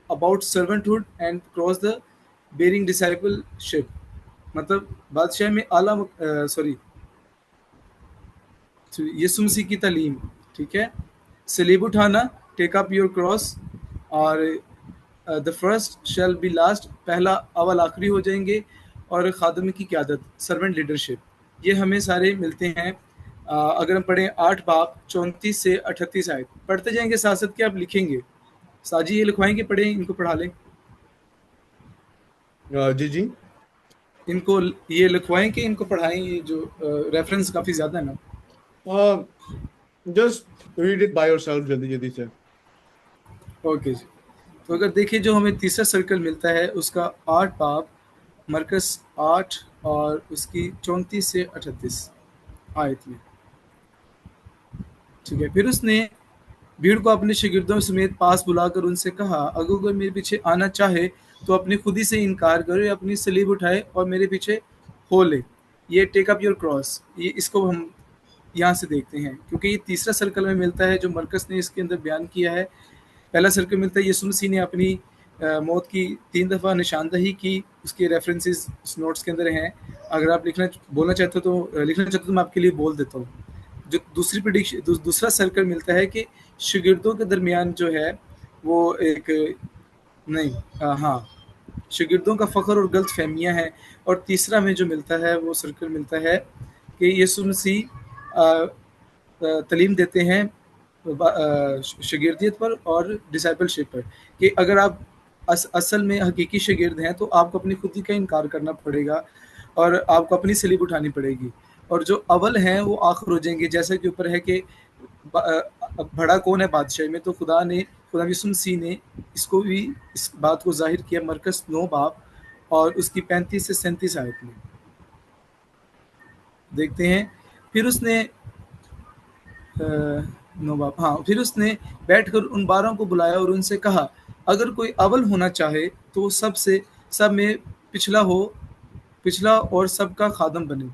about servanthood and cross the bearing discipleship. मतलब बादशाह में आला सॉरी यीशु मसीह की तालीम, ठीक है, सलीब उठाना, टेक अप योर क्रॉस, और the first shall be last, पहला अव्वल आखिरी हो जाएंगे, और खादम की क़यादत, सर्वेंट लीडरशिप, ये हमें सारे मिलते हैं। अगर हम पढ़ें 8 बाब 34 से 38 आयत, पढ़ते जाएंगे साथ साथ कि आप लिखेंगे। साजी ये लिखवाएंगे, पढ़ें, इनको पढ़ा लें। जी जी, इनको ये लिखवाएं कि इनको पढ़ाएं, ये जो रेफरेंस काफ़ी ज़्यादा है ना। Just read it by yourself जल्दी जल्दी से। ओके जी, तो अगर देखिए जो हमें तीसरा सर्कल मिलता है उसका 8 बाब मरकस 8 और उसकी 34 से 38 आयत में, ठीक है। फिर उसने भीड़ को अपने शागिर्दों समेत पास बुलाकर उनसे कहा, अगर कोई मेरे पीछे आना चाहे तो अपनी खुदी से इनकार करे, अपनी सलीब उठाए और मेरे पीछे हो ले। ये टेक अप योर क्रॉस, ये इसको हम यहाँ से देखते हैं क्योंकि ये तीसरा सर्कल में मिलता है जो मरकस ने इसके अंदर बयान किया है। पहला सर्कल मिलता है यीशु मसीह ने अपनी मौत की 3 दफ़ा निशानदही की, उसके रेफरेंसेस उस नोट्स के अंदर हैं। अगर आप बोलना चाहते हो तो लिखना चाहते हो तो मैं आपके लिए बोल देता हूँ। जो दूसरी प्रेडिक्शन, दूसरा सर्कल मिलता है कि शागिर्दों के दरमियान जो है वो एक शागिर्दों का फ़ख्र और गलत फहमियाँ हैं। और तीसरा में जो मिलता है वो सर्कल मिलता है कि यीशु मसीह तालीम देते हैं शागिर्दियत पर और डिसाइपलशिप पर, कि अगर आप असल में हकीकी शागिर्द हैं तो आपको अपनी खुदी का इनकार करना पड़ेगा और आपको अपनी सलीब उठानी पड़ेगी, और जो अव्वल हैं वो आखिर हो जाएंगे। जैसा कि ऊपर है कि बड़ा कौन है बादशाह में, तो खुदा यीशु मसीह ने इसको भी, इस बात को जाहिर किया मरकस 9 बाब और उसकी 35 से 37 आयत में देखते हैं। फिर उसने 9 बाब, फिर उसने बैठकर उन 12 को बुलाया और उनसे कहा, अगर कोई अव्वल होना चाहे तो सब में पिछला और सबका खादम बने।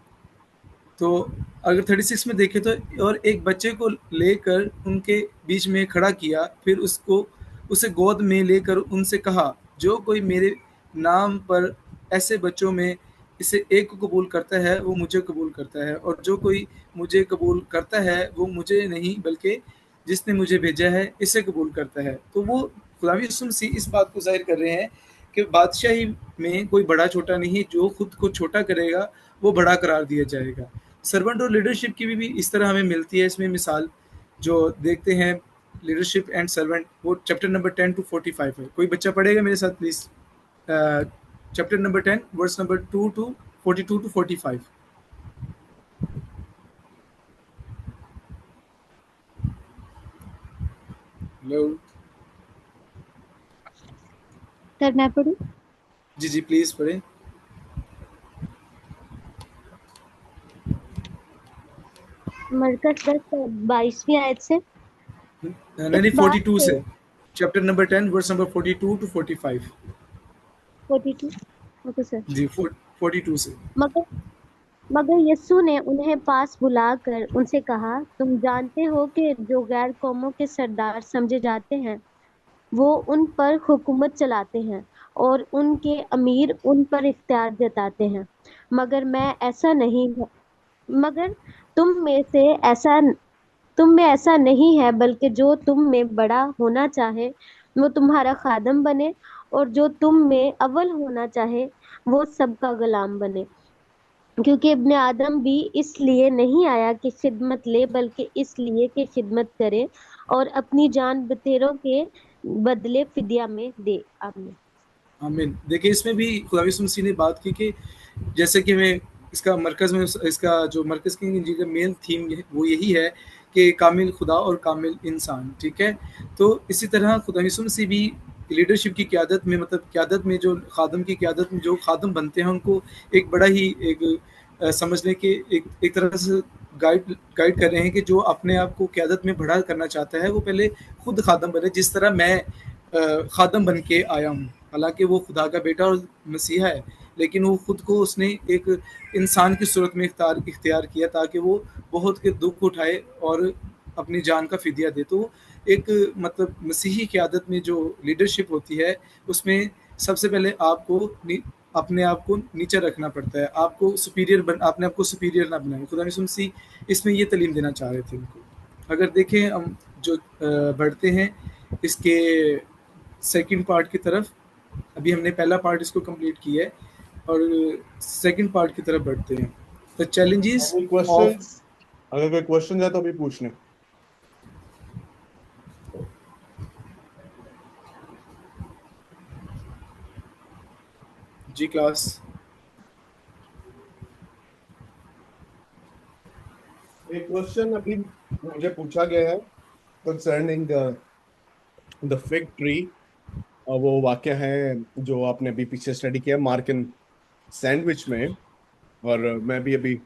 तो अगर 36 में देखें तो, और एक बच्चे को लेकर उनके बीच में खड़ा किया, फिर उसे गोद में लेकर उनसे कहा, जो कोई मेरे नाम पर ऐसे बच्चों में इसे एक को कबूल करता है वो मुझे कबूल करता है, और जो कोई मुझे कबूल करता है वो मुझे नहीं बल्कि जिसने मुझे भेजा है इसे कबूल करता है। तो वो खुदा यीशु मसीह इस बात को जाहिर कर रहे हैं कि बादशाही में कोई बड़ा छोटा नहीं, जो खुद को छोटा करेगा वो बड़ा करार दिया जाएगा। सर्वेंट और लीडरशिप की भी इस तरह हमें मिलती है। इसमें मिसाल जो देखते हैं लीडरशिप एंड सर्वेंट, वो चैप्टर नंबर 10 to 45 है। कोई बच्चा पढ़ेगा मेरे साथ please? Chapter number 10 verse number 2 to 42 to 45। Hello sir मैं पढ़ूं? जी प्लीज पढ़ें। मरकस 10:22 आयत से, नहीं 42 से, chapter number 10 verse number 42 to 45। 42, okay sir जी 42 से। मगर यीशु ने उन्हें पास बुलाकर उनसे कहा, तुम जानते हो कि जो गैर कौमों के सरदार समझे जाते हैं वो उन पर हुकूमत चलाते हैं और उनके अमीर उन पर इख्तियार जताते हैं, मगर तुम में ऐसा नहीं है, बल्कि जो तुम में बड़ा होना चाहे वो तुम्हारा खादम बने, और जो तुम में अव्वल होना चाहे वो सबका गुलाम बने। क्योंकि इब्ने आदम भी इसलिए नहीं आया कि खिदमत ले, बल्कि इसलिए कि खिदमत करे और अपनी जान बतेरों के बदले फिदिया में दे। आमीन। देखिए इसमें भी खुदा यीशु मसीह ने बात की कि जैसे कि मैं इसका जो मरकज़ की इंजील का मेन थीम वो यही है कि कामिल खुदा और कामिल इंसान, ठीक है। तो इसी तरह खुदा यीशु मसीह भी लीडरशिप की क़यादत में, मतलब क़यादत में जो खादम की क़यादत में जो खादम बनते हैं उनको एक बड़ा ही समझने के एक तरह से गाइड कर रहे हैं कि जो अपने आप को क़यादत में बड़ा करना चाहता है वो पहले खुद खादम बने, जिस तरह मैं खादम बन के आया हूँ। हालांकि वो खुदा का बेटा और मसीहा है, लेकिन वो खुद को उसने एक इंसान की सूरत में इख्तियार किया ताकि वो बहुत के दुख उठाए और अपनी जान का फिदिया दे। तो एक मतलब मसीही क़यादत में जो लीडरशिप होती है, उसमें सबसे पहले आपको अपने आप को नीचे रखना पड़ता है। आपको अपने आप को सुपीरियर ना बनाएं। खुदा यीशु मसीह इसमें ये तालीम देना चाह रहे थे उनको। अगर देखें हम जो बढ़ते हैं इसके सेकंड पार्ट की तरफ, अभी हमने पहला पार्ट इसको कंप्लीट किया है और सेकंड पार्ट की तरफ बढ़ते हैं। द चैलेंजेस ऑफ अगर कोई क्वेश्चन है तो अभी पूछ लें। जी क्लास। एक क्वेश्चन अभी मुझे पूछा गया है कंसर्निंग द फिग ट्री। वो वाक्य है जो आपने अभी पीछे स्टडी किया मार्क एंड सैंडविच में, और मैं भी अभी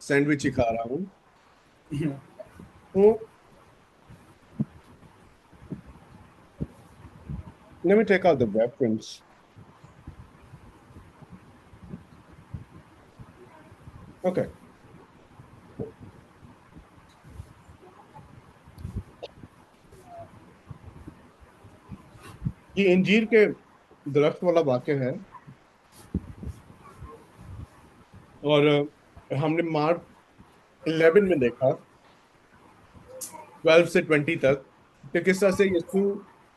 सैंडविच ही खा रहा हूँ। तो let me take out the reference. Okay. ये इंजीर के दरख्त वाला वाक्य है, और हमने मार्क 11 में देखा 12 से 20 तक कि किस तरह से यीशु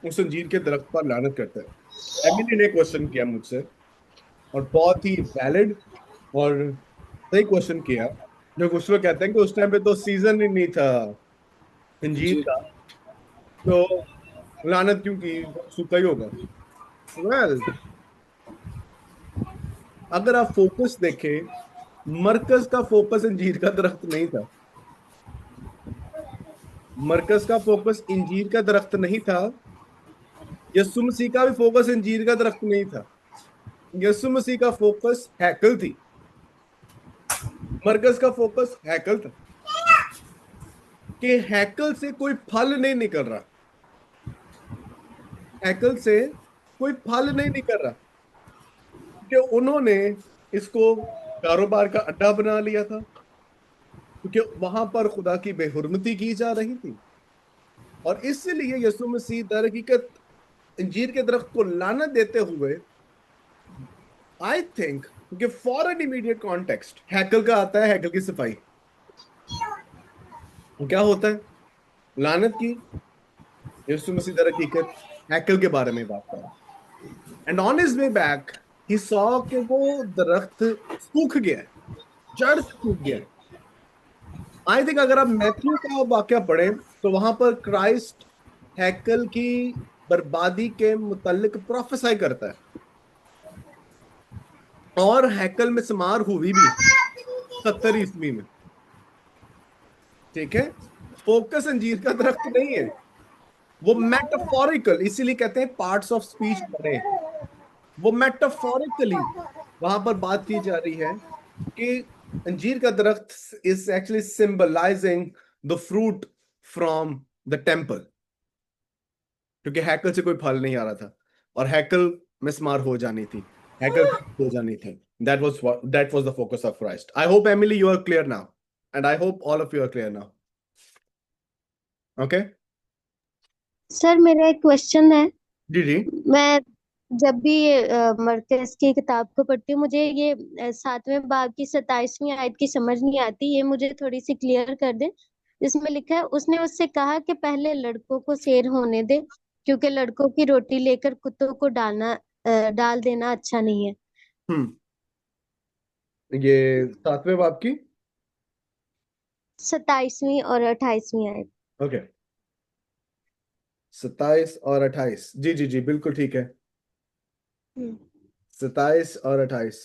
उस अंजीर के दरख्त पर लानत करता है। एमिली ने क्वेश्चन किया मुझसे, और बहुत ही वैलिड और सही क्वेश्चन किया, जो कुछ लोग कहते हैं कि उस टाइम पे तो सीजन ही नहीं था अंजीर जी का, तो लानत क्यों की, सूखा ही होगा। वेल, अगर आप फोकस देखें, मरकज का फोकस अंजीर का दरख्त नहीं था। मरकज का फोकस इंजीर का दरख्त नहीं था। यीशु मसीह का भी फोकस इंजीर का दरख्त नहीं था। यीशु मसीह का फोकस हैकल थी। मरकज का फोकस हैकल था कि हैकल से कोई फल नहीं निकल रहा। हैकल से कोई फल नहीं निकल रहा कि उन्होंने इसको कारोबार का अड्डा बना लिया था, क्योंकि वहां पर खुदा की बेहुरमती की जा रही थी। और इसलिए यीशु मसीह दर हकीकत अंजीर के दरख्त को लानत देते हुए, आई थिंक कि फॉर एन इमीडिएट कॉन्टेक्स्ट हैकल का आता है, हैकल की सफाई। क्या होता है लानत की? यीशु मसीह दर हकीकत हैकल के बारे में बात कर रहा है। And on his way back he saw कि वो दरख्त सूख गया है, जड़ से सूख गया है। आई थिंक अगर आप मैथ्यू का वाक्य पढ़ें तो वहां पर क्राइस्ट हैकल की बर्बादी के मुतालिक प्रोफेसाई करता है, और हैकल में समार हुई भी 70 ईस्वी में। ठीक है, फोकस अंजीर का दरख्त नहीं है, वो मेटाफोरिकल, इसीलिए कहते हैं पार्ट्स ऑफ स्पीच बने। वो मेटाफोरिकली वहां पर बात की जा रही है कि अंजीर का दरख्त is actually symbolising the fruit from the temple, क्योंकि हैकल से कोई फल नहीं आ रहा था, और हैकल मिसमार हो जानी थी, हैकल हो जानी थी। That was the focus of Christ. I hope, Emily, you are clear now, and I hope all of you are clear now. Okay? Sir मेरा एक क्वेश्चन है। जी जी। मैं जब भी मरकज की किताब को पढ़ती हूँ, मुझे ये 7वें बाब की 27वीं आयत की समझ नहीं आती, ये मुझे थोड़ी सी क्लियर कर दे। इसमें लिखा है, उसने उससे कहा कि पहले लड़कों को सैर होने दे, क्योंकि लड़कों की रोटी लेकर कुत्तों को डाल देना अच्छा नहीं है। ये 7वें बाब की 27वीं और 28वीं आयत। ओके, 27 और 28, जी जी जी, बिल्कुल ठीक है। 27 और 28,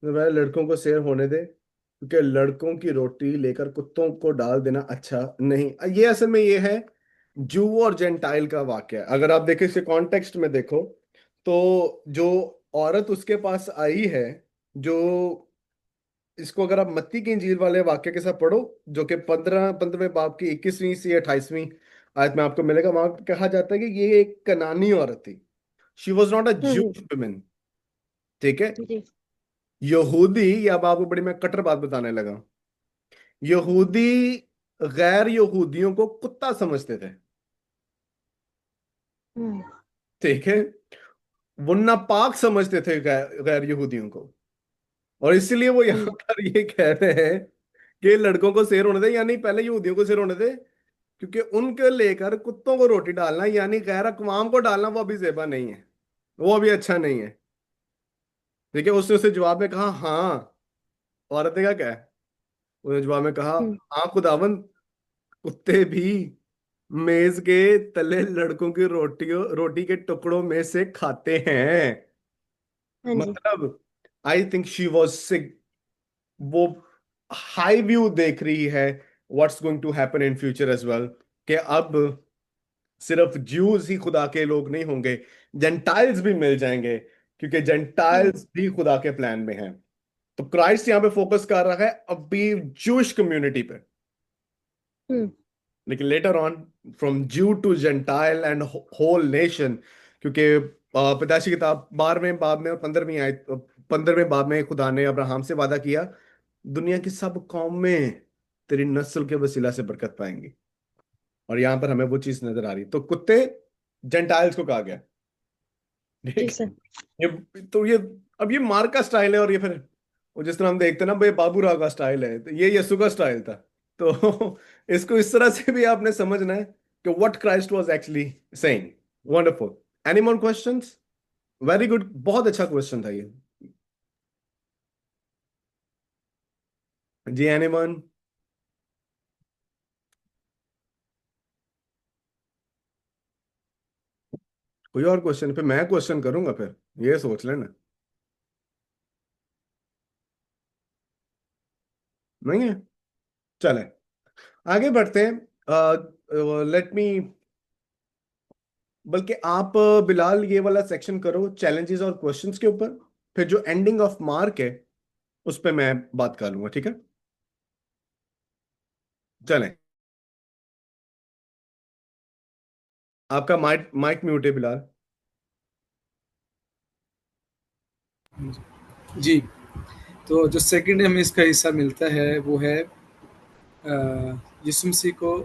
वह लड़कों को सैर होने दे, क्योंकि लड़कों की रोटी लेकर कुत्तों को डाल देना अच्छा नहीं। ये असल में ये है जू और जेंटाइल का वाक्य। अगर आप देखें इसके कॉन्टेक्स्ट में देखो, तो जो औरत उसके पास आई है, जो इसको अगर आप मत्ती की इंजील वाले वाक्य के साथ पढ़ो, जो कि 15वें बाब की 21वीं से 28वीं आयत में आपको मिलेगा, वहां कहा जाता है कि ये एक कनानी औरत थी। She was not a Jewish woman. ठीक है, यहूदी, या अब आपको बड़ी मैं कट्टर बात बताने लगा, यहूदी गैर यहूदियों को कुत्ता समझते थे। हम्म ठीक है, वो नापाक समझते थे गैर यहूदियों को, और इसीलिए वो हाँ यहाँ जी। पर ये कह रहे हैं कि लड़कों को शेर होने दे, यानी पहले यहूदियों को शेर होने दे, क्योंकि उनके लेकर कुत्तों को रोटी डालना यानी गैर अक़वाम को डालना वो अभी ज़ेबा नहीं है, वो अभी अच्छा नहीं है। ठीक है, उसने उसे जवाब में कहा हाँ। औरत ने क्या है, उसने जवाब में कहा हम्म हाँ खुदावंद, कुत्ते भी मेज के तले लड़कों की रोटी के टुकड़ों में से खाते हैं। हाँ जी। मतलब I think she was sick, वो हाई व्यू देख रही है what's going to happen in future as well, कि अब सिर्फ ज्यूज ही खुदा के लोग नहीं होंगे, जेंटाइल्स भी मिल जाएंगे, क्योंकि हम्म जेंटाइल्स भी खुदा के प्लान में हैं। तो क्राइस्ट यहाँ पे फोकस कर रहा है अभी जूश कम्युनिटी पे, हम्म लेकिन later on from Jew to Gentile and whole nation, क्योंकि पैदाइशी किताब 12वें बाब में और 15वीं आयत, 15वें बाब में खुदा ने अब्राहम से वादा किया दुनिया की सब कौमें तेरी नस्ल के वसीला से बरकत पाएंगी, और यहां पर हमें वो चीज नजर आ रही। तो कुत्ते जेंटाइल्स को कहा गया। जी ठीक सर। है, ये तो ये अब ये मार्क का स्टाइल है, और ये फिर वो जिस तरह हम देखते हैं ना भाई बाबू राव का स्टाइल है, तो ये यीशु का स्टाइल था। तो इसको इस तरह से भी आपने समझना है कि what Christ was actually saying. Wonderful. Any more questions? Very good, बहुत अच्छा क्वेश्चन था ये। जी एनीवन? कोई और क्वेश्चन? फिर मैं क्वेश्चन करूंगा, फिर ये सोच लेना। नहीं है? चले आगे बढ़ते हैं। लेट मी, बल्कि आप बिलाल ये वाला सेक्शन करो चैलेंजेस और क्वेश्चंस के ऊपर, फिर जो एंडिंग ऑफ मार्क है उस पे मैं बात कर लूंगा, ठीक है? चलें, आपका माइक माइक म्यूट है बिलाल। जी, तो जो सेकंड हमें इसका हिस्सा मिलता है वो है यीशु मसीह को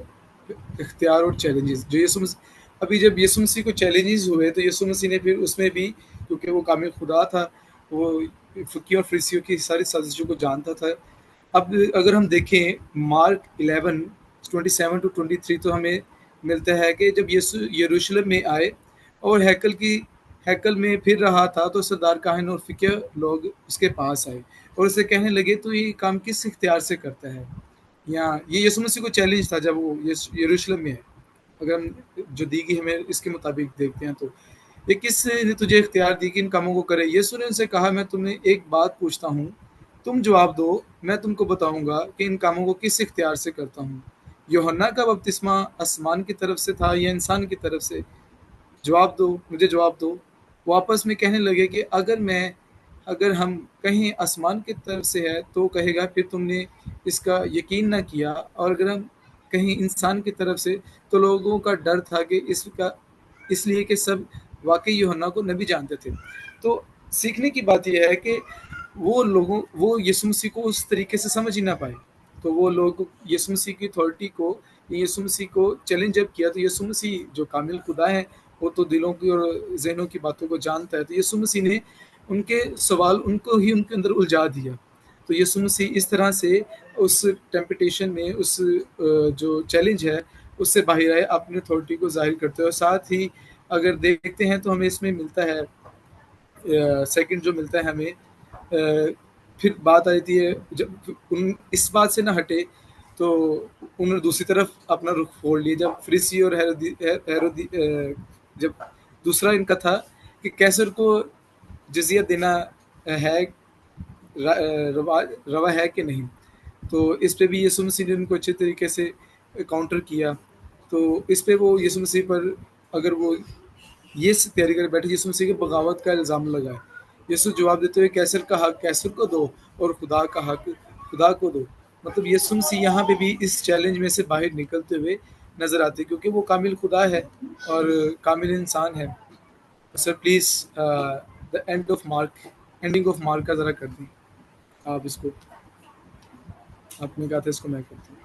इख्तियार और चैलेंजेस। जो यीशु मसीह, अभी जब यीशु मसीह को चैलेंजेस हुए तो यीशु मसीह ने फिर उसमें भी, क्योंकि वो कामिल खुदा था, वो फकीर और फरीसियों की सारी साजिशों को जानता था। अब अगर हम देखें मार्क 11:27 to 23, तो हमें मिलता है कि जब यीशु यरूशलेम में आए और हैकल में फिर रहा था, तो सरदार काहन और फकीर लोग उसके पास आए और उसे कहने लगे, तो ये काम किस इख्तियार से करता है? या ये यीशु मसीह को चैलेंज था जब वो यरूशलेम में है। अगर हम जो दी गई हमें इसके मुताबिक देखते हैं, तो ये किस ने तुझे इख्तियार दी कि इन कामों को करे? यीशु ने उनसे कहा, मैं तुम्हें एक बात पूछता हूँ, तुम जवाब दो, मैं तुमको बताऊंगा कि इन कामों को किस इख्तियार से करता हूँ। यूहन्ना का बपतिस्मा आसमान की तरफ से था या इंसान की तरफ से? जवाब दो, मुझे जवाब दो। वो आपस में कहने लगे कि अगर हम कहीं आसमान की तरफ से है तो कहेगा, फिर तुमने इसका यकीन ना किया, और अगर हम कहीं इंसान की तरफ से, तो लोगों का डर था कि इसका, इसलिए कि सब वाकई यूहन्ना को नबी जानते थे। तो सीखने की बात यह है कि वो यीशु मसीह को उस तरीके से समझ ही ना पाए। तो वो लोग यीशु मसीह की अथॉरिटी को, यीशु मसीह को चैलेंज जब किया, तो यीशु मसीह जो कामिल खुदा है, वो तो दिलों की और ज़हनों की बातों को जानता है। तो यीशु मसीह ने उनके सवाल उनको ही उनके अंदर उलझा दिया। तो यीशु मसीह इस तरह से उस टेम्पटेशन में, उस जो चैलेंज है उससे बाहर आए, अपनी अथॉरिटी को जाहिर करते हैं। और साथ ही अगर देखते हैं तो हमें इसमें मिलता है, सेकंड जो मिलता है हमें, फिर बात आती है जब उन इस बात से ना हटे, तो उन्होंने दूसरी तरफ अपना रुख मोड़ लिया। जब फरीसी और जब दूसरा इनका था कि कैसर को जजिया देना है, रवा है कि नहीं, तो इस पे भी यीशु मसीह ने उनको अच्छे तरीके से काउंटर किया। तो इस पे वो यीशु मसीह पर, अगर वो ये तैयारी कर बैठे, यीशु मसीह की बगावत का इल्ज़ाम लगाए। यीशु जवाब देते हुए, कैसर का हक कैसर को दो और खुदा का हक खुदा को दो। मतलब यीशु मसीह यहाँ पे भी इस चैलेंज में से बाहर निकलते हुए नजर आते, क्योंकि वो कामिल खुदा है और कामिल इंसान है। Sir please the ending of mark का ज़रा कर दी आप इसको। आपने कहा था इसको मैं करती हूँ।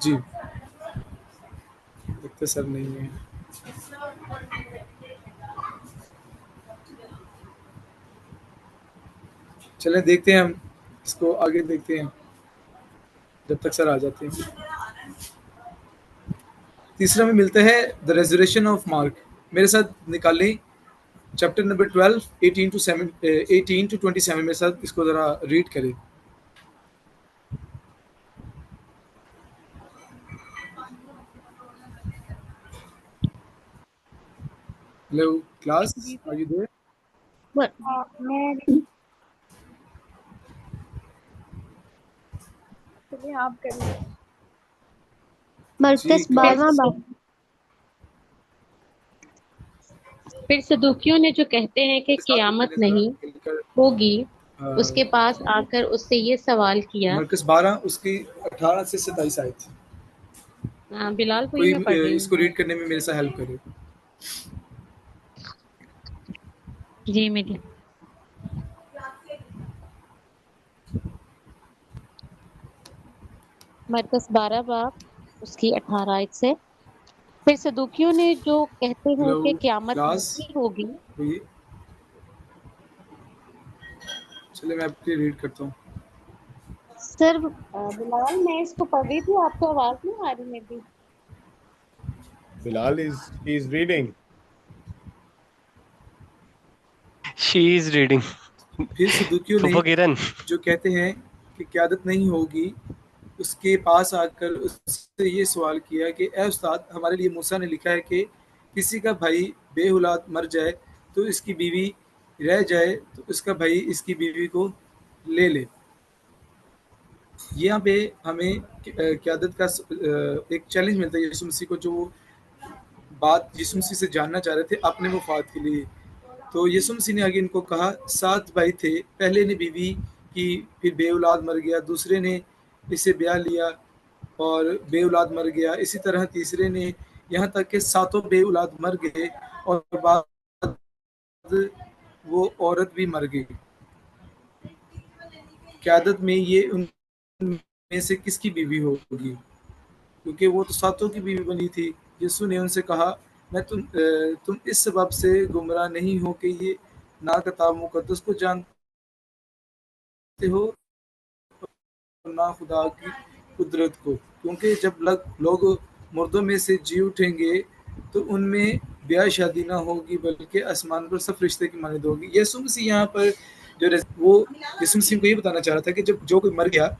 जी, लगता सर नहीं है। चलें देखते हैं हम इसको आगे देखते हैं जब तक सर आ जाते हैं। तीसरा में मिलता है द रेजरेक्शन ऑफ मार्क। मेरे साथ निकालें चैप्टर नंबर 12 18 to 27 मेरे साथ इसको जरा रीड करें। हेलो क्लास, जी आर सर। You there? मैं चलिए आप करिए। मरकस जी 12वां बाब। फिर सदूकियों ने जो कहते हैं कि साथ में क़यामत मैंने जरा नहीं मिलकर होगी, उसके पास आकर उससे ये सवाल किया। मरकस 12 उसकी 18 से 27 आए थे। बिलाल को ही कोई मैं पढ़ रही इसको हूँ। रीड करने में मेरे साथ हेल्प करे। जी मेरी मरकस 12 बाब उसकी 18 आयत से। फिर सदूकियों ने जो कहते हैं हेलो कि क़यामत क्लास, नहीं होगी। कोई चलिए मैं आपके रीड करता हूँ। सर बिलाल, मैं इसको पढ़ रही थी, आपको आवाज नहीं आ रही मेरी? Bilal is reading. She is reading. फिर सदूकियों ने फुफो किरण, जो कहते हैं कि क़यादत नहीं होगी, उसके पास आकर उससे ये सवाल किया कि ए उस्ताद, हमारे लिए मूसा ने लिखा है कि किसी का भाई बेऔलाद मर जाए तो इसकी बीवी रह जाए तो उसका भाई इसकी बीवी को ले ले। यहाँ पे हमें क़यादत का एक चैलेंज मिलता है यीशु मसीह को, जो वो बात यीशु मसीह से जानना चाह रहे थे अपने मुफाद के लिए। तो यीशु मसीह ने आगे इनको कहा, 7 भाई थे, पहले ने बीवी की, फिर बेऔलाद मर गया, दूसरे ने इसे ब्याह लिया और बेऔलाद मर गया, इसी तरह तीसरे ने, यहाँ तक कि सातों बेऔलाद मर गए और बाद वो औरत भी मर गई। क़यादत में ये उनमें से किसकी बीवी होगी? क्योंकि वो तो सातों की बीवी बनी थी। यीशु ने उनसे कहा, मैं तुम इस सबब से गुमराह नहीं हो कि ये ना किताब मुकद्दस को जानते हो और ना खुदा की कुदरत को। क्योंकि जब लोग मुर्दों में से जी उठेंगे तो उनमें ब्याह शादी ना होगी बल्कि आसमान पर सब रिश्ते की मानिंद होगी। यीशु मसीह यहाँ पर वो यीशु मसीह को ये बताना चाह रहा था कि जब जो कोई मर गया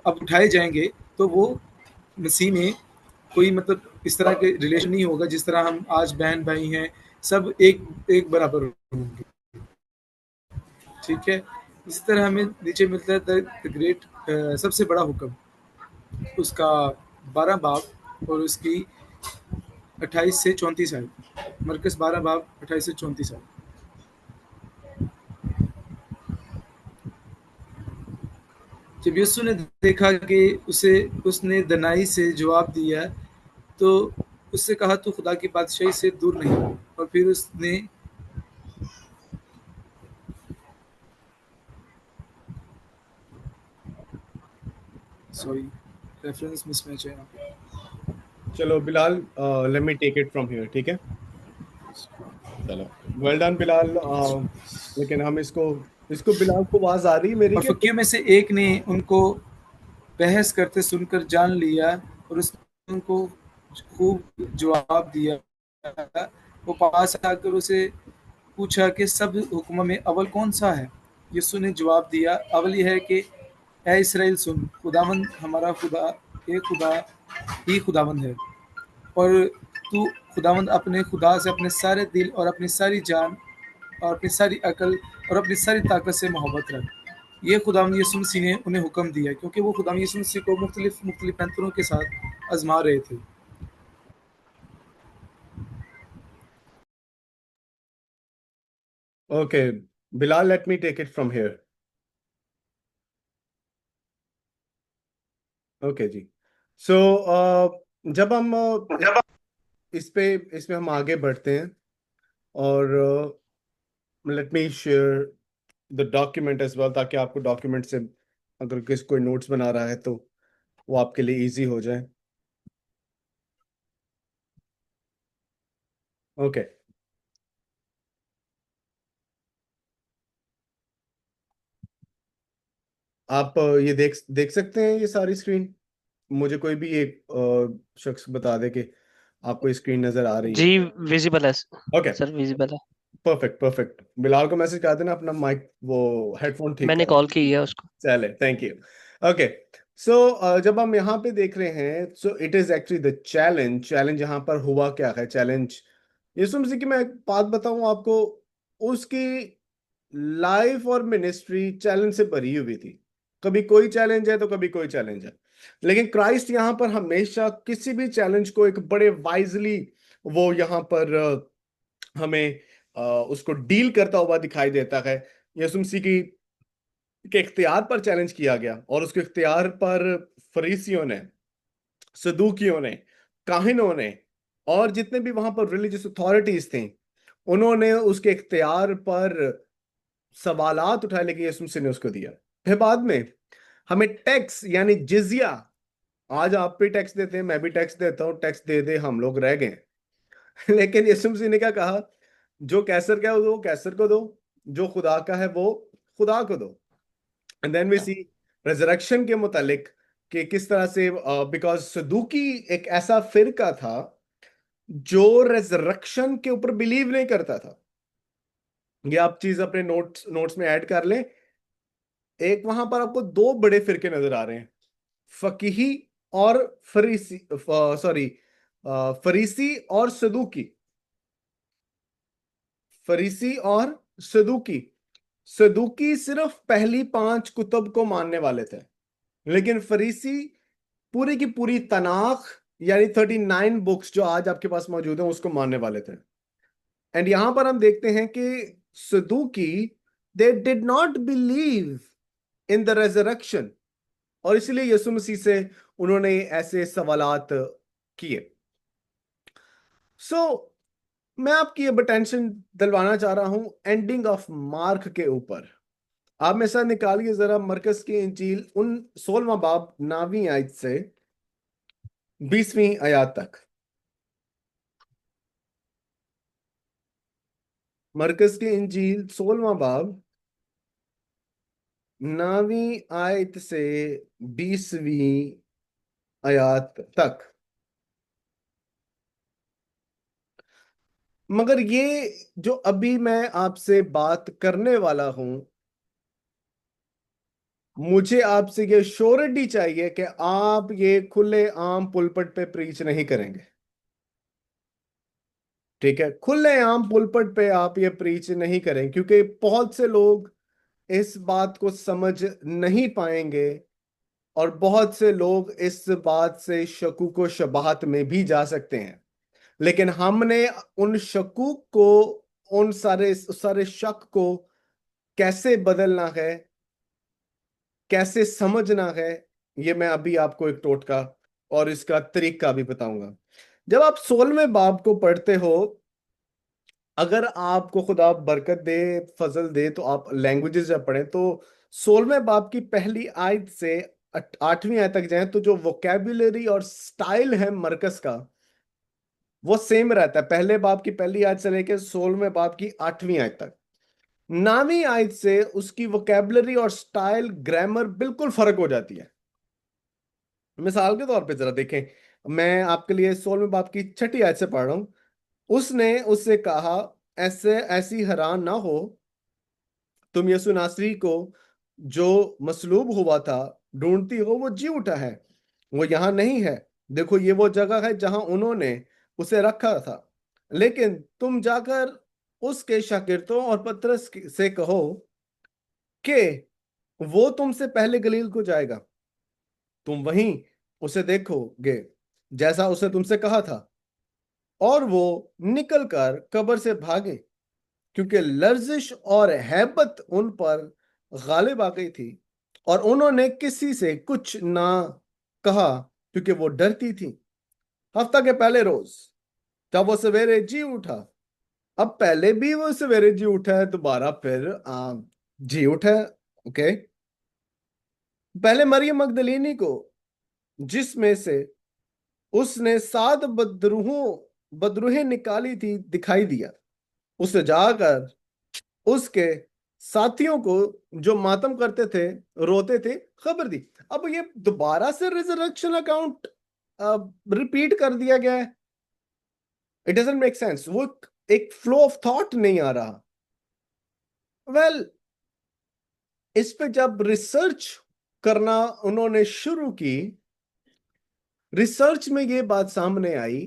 अब उठाए जाएंगे तो वो मसीह में कोई मतलब इस तरह के रिलेशन नहीं होगा जिस तरह हम आज बहन भाई हैं, सब एक एक बराबर होंगे। ठीक है, इसी तरह हमें नीचे मिलता है द ग्रेट सबसे बड़ा हुक्म, उसका 12 बाब और उसकी 28 से 34 आयत। मरकस 12 बाब 28 से 34 आयत। जब यीशु ने देखा कि उसने दनाई से जवाब दिया तो उससे कहा, तू खुदा की बादशाही से दूर नहीं। और फिर उसने सॉरी रेफरेंस मिसमैच है यहाँ पे। चलो Bilal, let me take it from here, ठीक है? चलो, well done बिलाल। लेकिन हम इसको बिलाल को आवाज आ रही है मेरी और क्या? फकीर में से एक ने उनको बहस करते सुनकर जान लिया और उसने उनको खूब जवाब दिया। वो पास आकर उसे पूछा कि सब हुक्मों में अव्वल कौन सा है? यीशु ने जवाब दिया, अव्वल यह है कि ए इसराइल सुन, खुदावंद हमारा खुदा एक खुदा ही खुदावंद है और तू खुदावंद अपने खुदा से अपने सारे दिल और अपनी सारी जान और अपनी सारी अकल और अपनी सारी ताकत से मोहब्बत रख। ये खुदावंद यीशु मसीह ने उन्हें हुक्म दिया क्योंकि वो खुदावंद यीशु मसीह को मुख्तलिफ पैंतरों के साथ आजमा रहे थे। Okay, Bilal, let me take it from here. Okay ji. So जब हम इसमें हम आगे बढ़ते हैं और let me share the document as well, ताकि आपको डॉक्यूमेंट से अगर किसी कोई नोट्स बना रहा है तो वो आपके लिए इजी हो जाए। ओके, आप ये देख देख सकते हैं ये सारी स्क्रीन? मुझे कोई भी एक शख्स बता दे कि आपको स्क्रीन नजर आ रही है। जी विजिबल है ओके, सर, विजिबल है। Perfect perfect. बिलाल को मैसेज कर देना अपना माइक वो हेडफोन ठीक मैंने करा। कॉल की है उसको। चले, थैंक यू। ओके, सो जब हम यहाँ पे देख रहे हैं, so it is actually the challenge. Challenge यहाँ पर हुआ क्या है? चैलेंज यीशु मसीह की, मैं एक बात बताऊं आपको, उसकी लाइफ और मिनिस्ट्री चैलेंज से भरी हुई थी। कभी कोई चैलेंज है तो कभी कोई चैलेंज है, लेकिन क्राइस्ट यहाँ पर हमेशा किसी भी चैलेंज को एक बड़े वाइजली वो यहाँ पर हमें उसको डील करता हुआ दिखाई देता है। यीशु मसीह की के इख्तियार पर चैलेंज किया गया, और उसके इख्तियार पर फरीसियों ने, सदूकियों ने, काहिनों ने, और जितने भी वहां पर रिलीजियस अथॉरिटीज थी, उन्होंने उसके इख्तियार पर सवालात उठाए, लेकिन यीशु मसीह ने उसको दिया। फिर बाद में हमें टैक्स यानी जिजिया, आज आप भी टैक्स देते हैं, मैं भी टैक्स देता हूं, टैक्स दे दे हम लोग रह गए। लेकिन यीशु मसीह ने क्या कहा? जो कैसर का है वो कैसर को दो, जो खुदा का है वो खुदा को दो। And then we see resurrection के मुतालिक कि किस तरह से, बिकॉज सदूकी एक ऐसा फिरका था जो रेजरेक्शन के ऊपर बिलीव नहीं करता था। ये आप चीज अपने नोट्स नोट्स में ऐड कर लें। एक वहां पर आपको दो बड़े फिरके नजर आ रहे हैं, फकीही और फरीसी, सॉरी, फरीसी और सदूकी। फरीसी और सदूकी। सदूकी सिर्फ पहली पांच कुतुब को मानने वाले थे, लेकिन फरीसी पूरी की पूरी तनाख यानी 39 बुक्स जो आज आपके पास मौजूद हैं उसको मानने वाले थे। एंड यहां पर हम देखते हैं कि सदूकी, they did not believe in the resurrection, और इसलिए यीशु मसीह से उन्होंने ऐसे सवालात किए। सो मैं आपकी अब अटेंशन दिलवाना चाह रहा हूं एंडिंग ऑफ मार्क के ऊपर। आप में से निकालिए जरा मरकस की इंजील उन 16वां बाब 9वीं आयत से 20वीं आयत तक। मरकस की इंजील 16वां बाब 9वीं आयत से 20वीं आयत तक। मगर ये जो अभी मैं आपसे बात करने वाला हूं, मुझे आपसे ये श्योरिटी चाहिए कि आप ये खुले आम पुलपट पे प्रीच नहीं करेंगे। ठीक है, खुले आम पुलपट पे आप ये प्रीच नहीं करें, क्योंकि बहुत से लोग इस बात को समझ नहीं पाएंगे, और बहुत से लोग इस बात से शकूक व शबाहत में भी जा सकते हैं। लेकिन हमने उन शकूक को, उन सारे सारे शक को कैसे बदलना है, कैसे समझना है, ये मैं अभी आपको एक टोटका और इसका तरीका भी बताऊंगा। जब आप 16वें बाब को पढ़ते हो, अगर आपको खुदा बरकत दे, फजल दे, तो आप लैंग्वेजेस जब पढ़ें तो 16वें बाब की पहली आयत से 8वीं आयत तक जाएं, तो जो वोकैबुलरी और स्टाइल है मरकस का वो सेम रहता है, पहले बाब की पहली आयत से लेकर 16वें बाब की 8वीं आयत तक। 9वीं आयत से उसकी वोकैबुलरी और स्टाइल, ग्रामर बिल्कुल फर्क हो जाती है। मिसाल के तौर पे जरा देखें, मैं आपके लिए 16वें बाब की 6ठी आयत से पढ़ रहा हूं। उसने उससे कहा, ऐसे ऐसी हैरान ना हो, तुम यीशु नासरी को जो मसलूब हुआ था ढूंढती हो, वो जी उठा है, वो यहां नहीं है। देखो, ये वो जगह है जहां उन्होंने उसे रखा था। लेकिन तुम जाकर उसके शागिर्दों और पतरस से कहो कि वो तुमसे पहले गलील को जाएगा, तुम वहीं उसे देखोगे जैसा उसने तुमसे कहा था। और वो निकलकर कब्र से भागे, क्योंकि लर्जिश और हैबत उन पर गालिब आ गई थी, और उन्होंने किसी से कुछ ना कहा, क्योंकि वो डरती थी। हफ्ता के पहले रोज जब वो सवेरे जी उठा, अब पहले भी वो सवेरे जी उठा है, दोबारा फिर जी उठा है। ओके, पहले मरियम मगदलीनी को, जिसमें से उसने 7 बदरूहों बदरूहें निकाली थी दिखाई दिया, उसने जाकर उसके साथियों को जो मातम करते थे, रोते थे, खबर दी। अब ये दोबारा से रिजरेक्शन अकाउंट रिपीट कर दिया गया है। इट डजंट मेक सेंस, वो एक फ्लो ऑफ थॉट नहीं आ रहा। वेल इस पे जब रिसर्च करना उन्होंने शुरू की, रिसर्च में ये बात सामने आई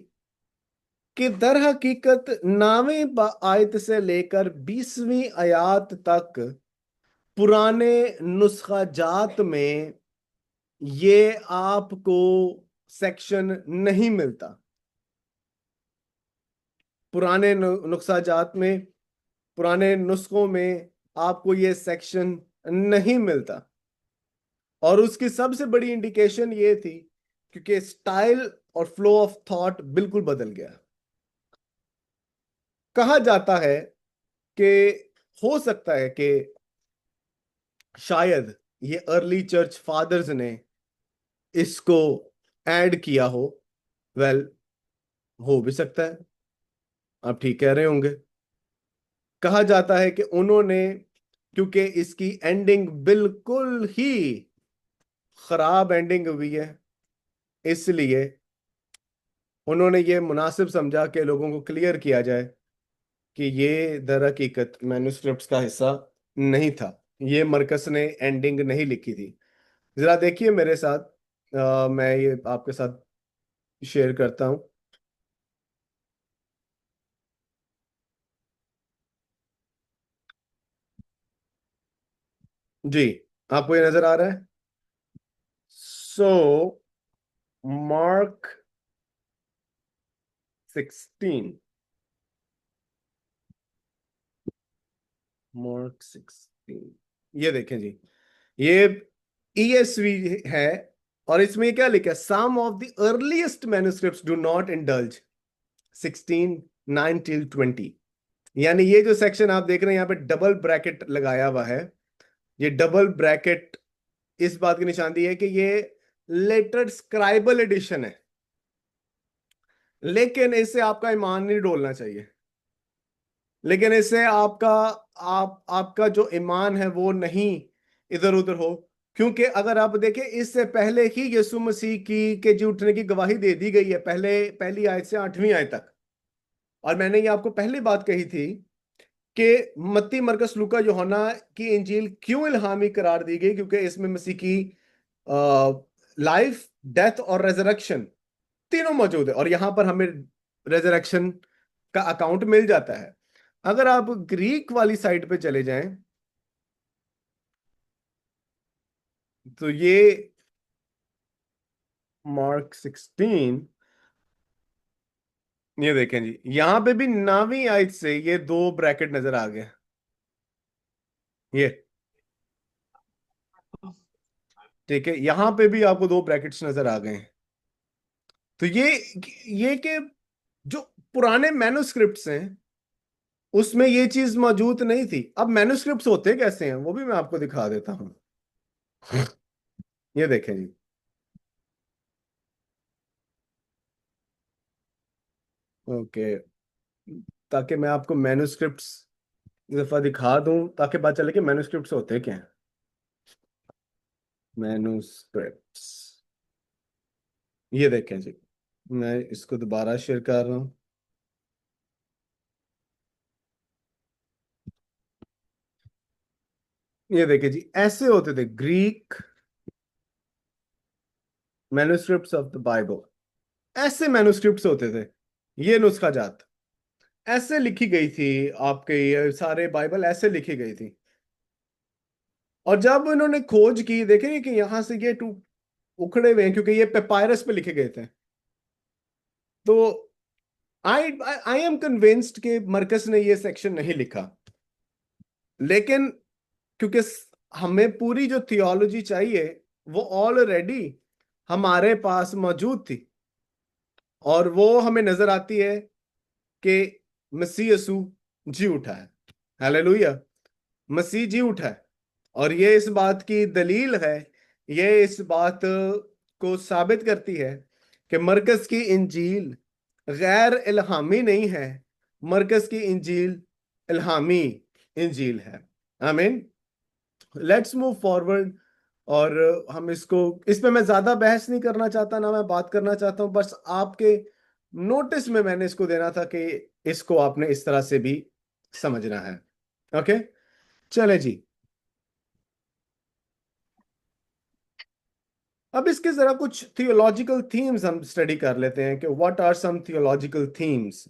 कि दर हकीकत 9वीं आयत से लेकर 20वीं आयत तक पुराने नुस्खा जात में ये आपको सेक्शन नहीं मिलता। पुराने नुस्खा जात में, पुराने नुस्खों में आपको ये सेक्शन नहीं मिलता। और उसकी सबसे बड़ी इंडिकेशन ये थी क्योंकि स्टाइल और फ्लो ऑफ थॉट बिल्कुल बदल गया। कहा जाता है कि हो सकता है कि शायद ये अर्ली चर्च फादर्स ने इसको ऐड किया हो। वेल हो भी सकता है, आप ठीक कह रहे होंगे। कहा जाता है कि उन्होंने, क्योंकि इसकी एंडिंग बिल्कुल ही खराब एंडिंग हुई है, इसलिए उन्होंने ये मुनासिब समझा कि लोगों को क्लियर किया जाए कि ये दर हकीकत मैन्युस्क्रिप्ट्स का हिस्सा नहीं था, ये मरकस ने एंडिंग नहीं लिखी थी। जरा देखिए मेरे साथ, मैं ये आपके साथ शेयर करता हूं। जी, आपको ये नजर आ रहा है? सो मार्क 16, मार्क 16, ये देखें जी, ये ESV है और इसमें क्या लिखा है? Some of the earliest manuscripts do not indulge 16:9 till 20। यानी ये जो सेक्शन आप देख रहे हैं यहाँ पे डबल ब्रैकेट लगाया हुआ है, ये डबल ब्रैकेट इस बात की निशानी है कि ये लेटर स्क्राइबल एडिशन है, लेकिन इससे आपका ईमान नहीं डोलना चाहिए। लेकिन इससे आपका जो ईमान है वो नहीं इधर उधर हो, क्योंकि अगर आप देखें इससे पहले ही यीशु मसीह की के जी उठने की गवाही दे दी गई है, पहली आयत से 8वीं आयत तक। और मैंने ये आपको पहली बात कही थी कि मत्ती, मरकस, लूका, यूहन्ना की इंजील क्यों इल्हामी करार दी गई, क्योंकि इसमें मसीह की लाइफ, डेथ और रेजरेक्शन तीनों मौजूद है। और यहां पर हमें रेजरेक्शन का अकाउंट मिल जाता है। अगर आप ग्रीक वाली साइड पे चले जाएं तो ये मार्क 16, ये देखें जी, यहां पे भी 9वीं आयत से ये 2 ब्रैकेट नजर आ गए। ये ठीक है, यहां पे भी आपको 2 ब्रैकेट्स नजर आ गए हैं। तो ये कि जो पुराने मैन्युस्क्रिप्ट्स हैं उसमें ये चीज मौजूद नहीं थी। अब मैन्युस्क्रिप्ट्स होते कैसे हैं वो भी मैं आपको दिखा देता हूं। ये देखें जी, ओके, ताकि मैं आपको मैन्युस्क्रिप्ट्स दफा दिखा दूं ताकि पता चले कि मैन्युस्क्रिप्ट्स होते क्या हैं। मैन्युस्क्रिप्ट्स, ये देखें जी, मैं इसको दोबारा शेयर कर रहा हूं। ये देखें जी, ऐसे होते थे Greek manuscripts of the Bible, ऐसे मैन्युस्क्रिप्ट्स होते थे। ये नुस्खा जात ऐसे लिखी गई थी, आपके ये सारे बाइबल ऐसे लिखी गई थी। और जब इन्होंने खोज की, देखेंगे कि यहां से ये टू उखड़े हुए हैं क्योंकि ये पेपायरस पे लिखे गए थे। तो आई आई एम कन्विंस्ड कि मरकस ने ये सेक्शन नहीं लिखा, लेकिन क्योंकि हमें पूरी जो थियोलॉजी चाहिए वो ऑलरेडी हमारे पास मौजूद थी, और वो हमें नजर आती है कि मसीह यसू जी उठा है। हालेलुया, मसीह जी उठा है। और ये इस बात की दलील है, ये इस बात को साबित करती है कि मरकस की इंजील गैर इल्हामी नहीं है, मरकज की इंजील इल्हामी इंजील है। आमीन। Let's move forward. और हम इस पे मैं ज्यादा बहस नहीं करना चाहता, ना मैं बात करना चाहता हूं, बस आपके नोटिस में मैंने इसको देना था कि इसको आपने इस तरह से भी समझना है। ओके, चले जी। अब इसके जरा कुछ थियोलॉजिकल थीम्स हम स्टडी कर लेते हैं कि what are some theological themes.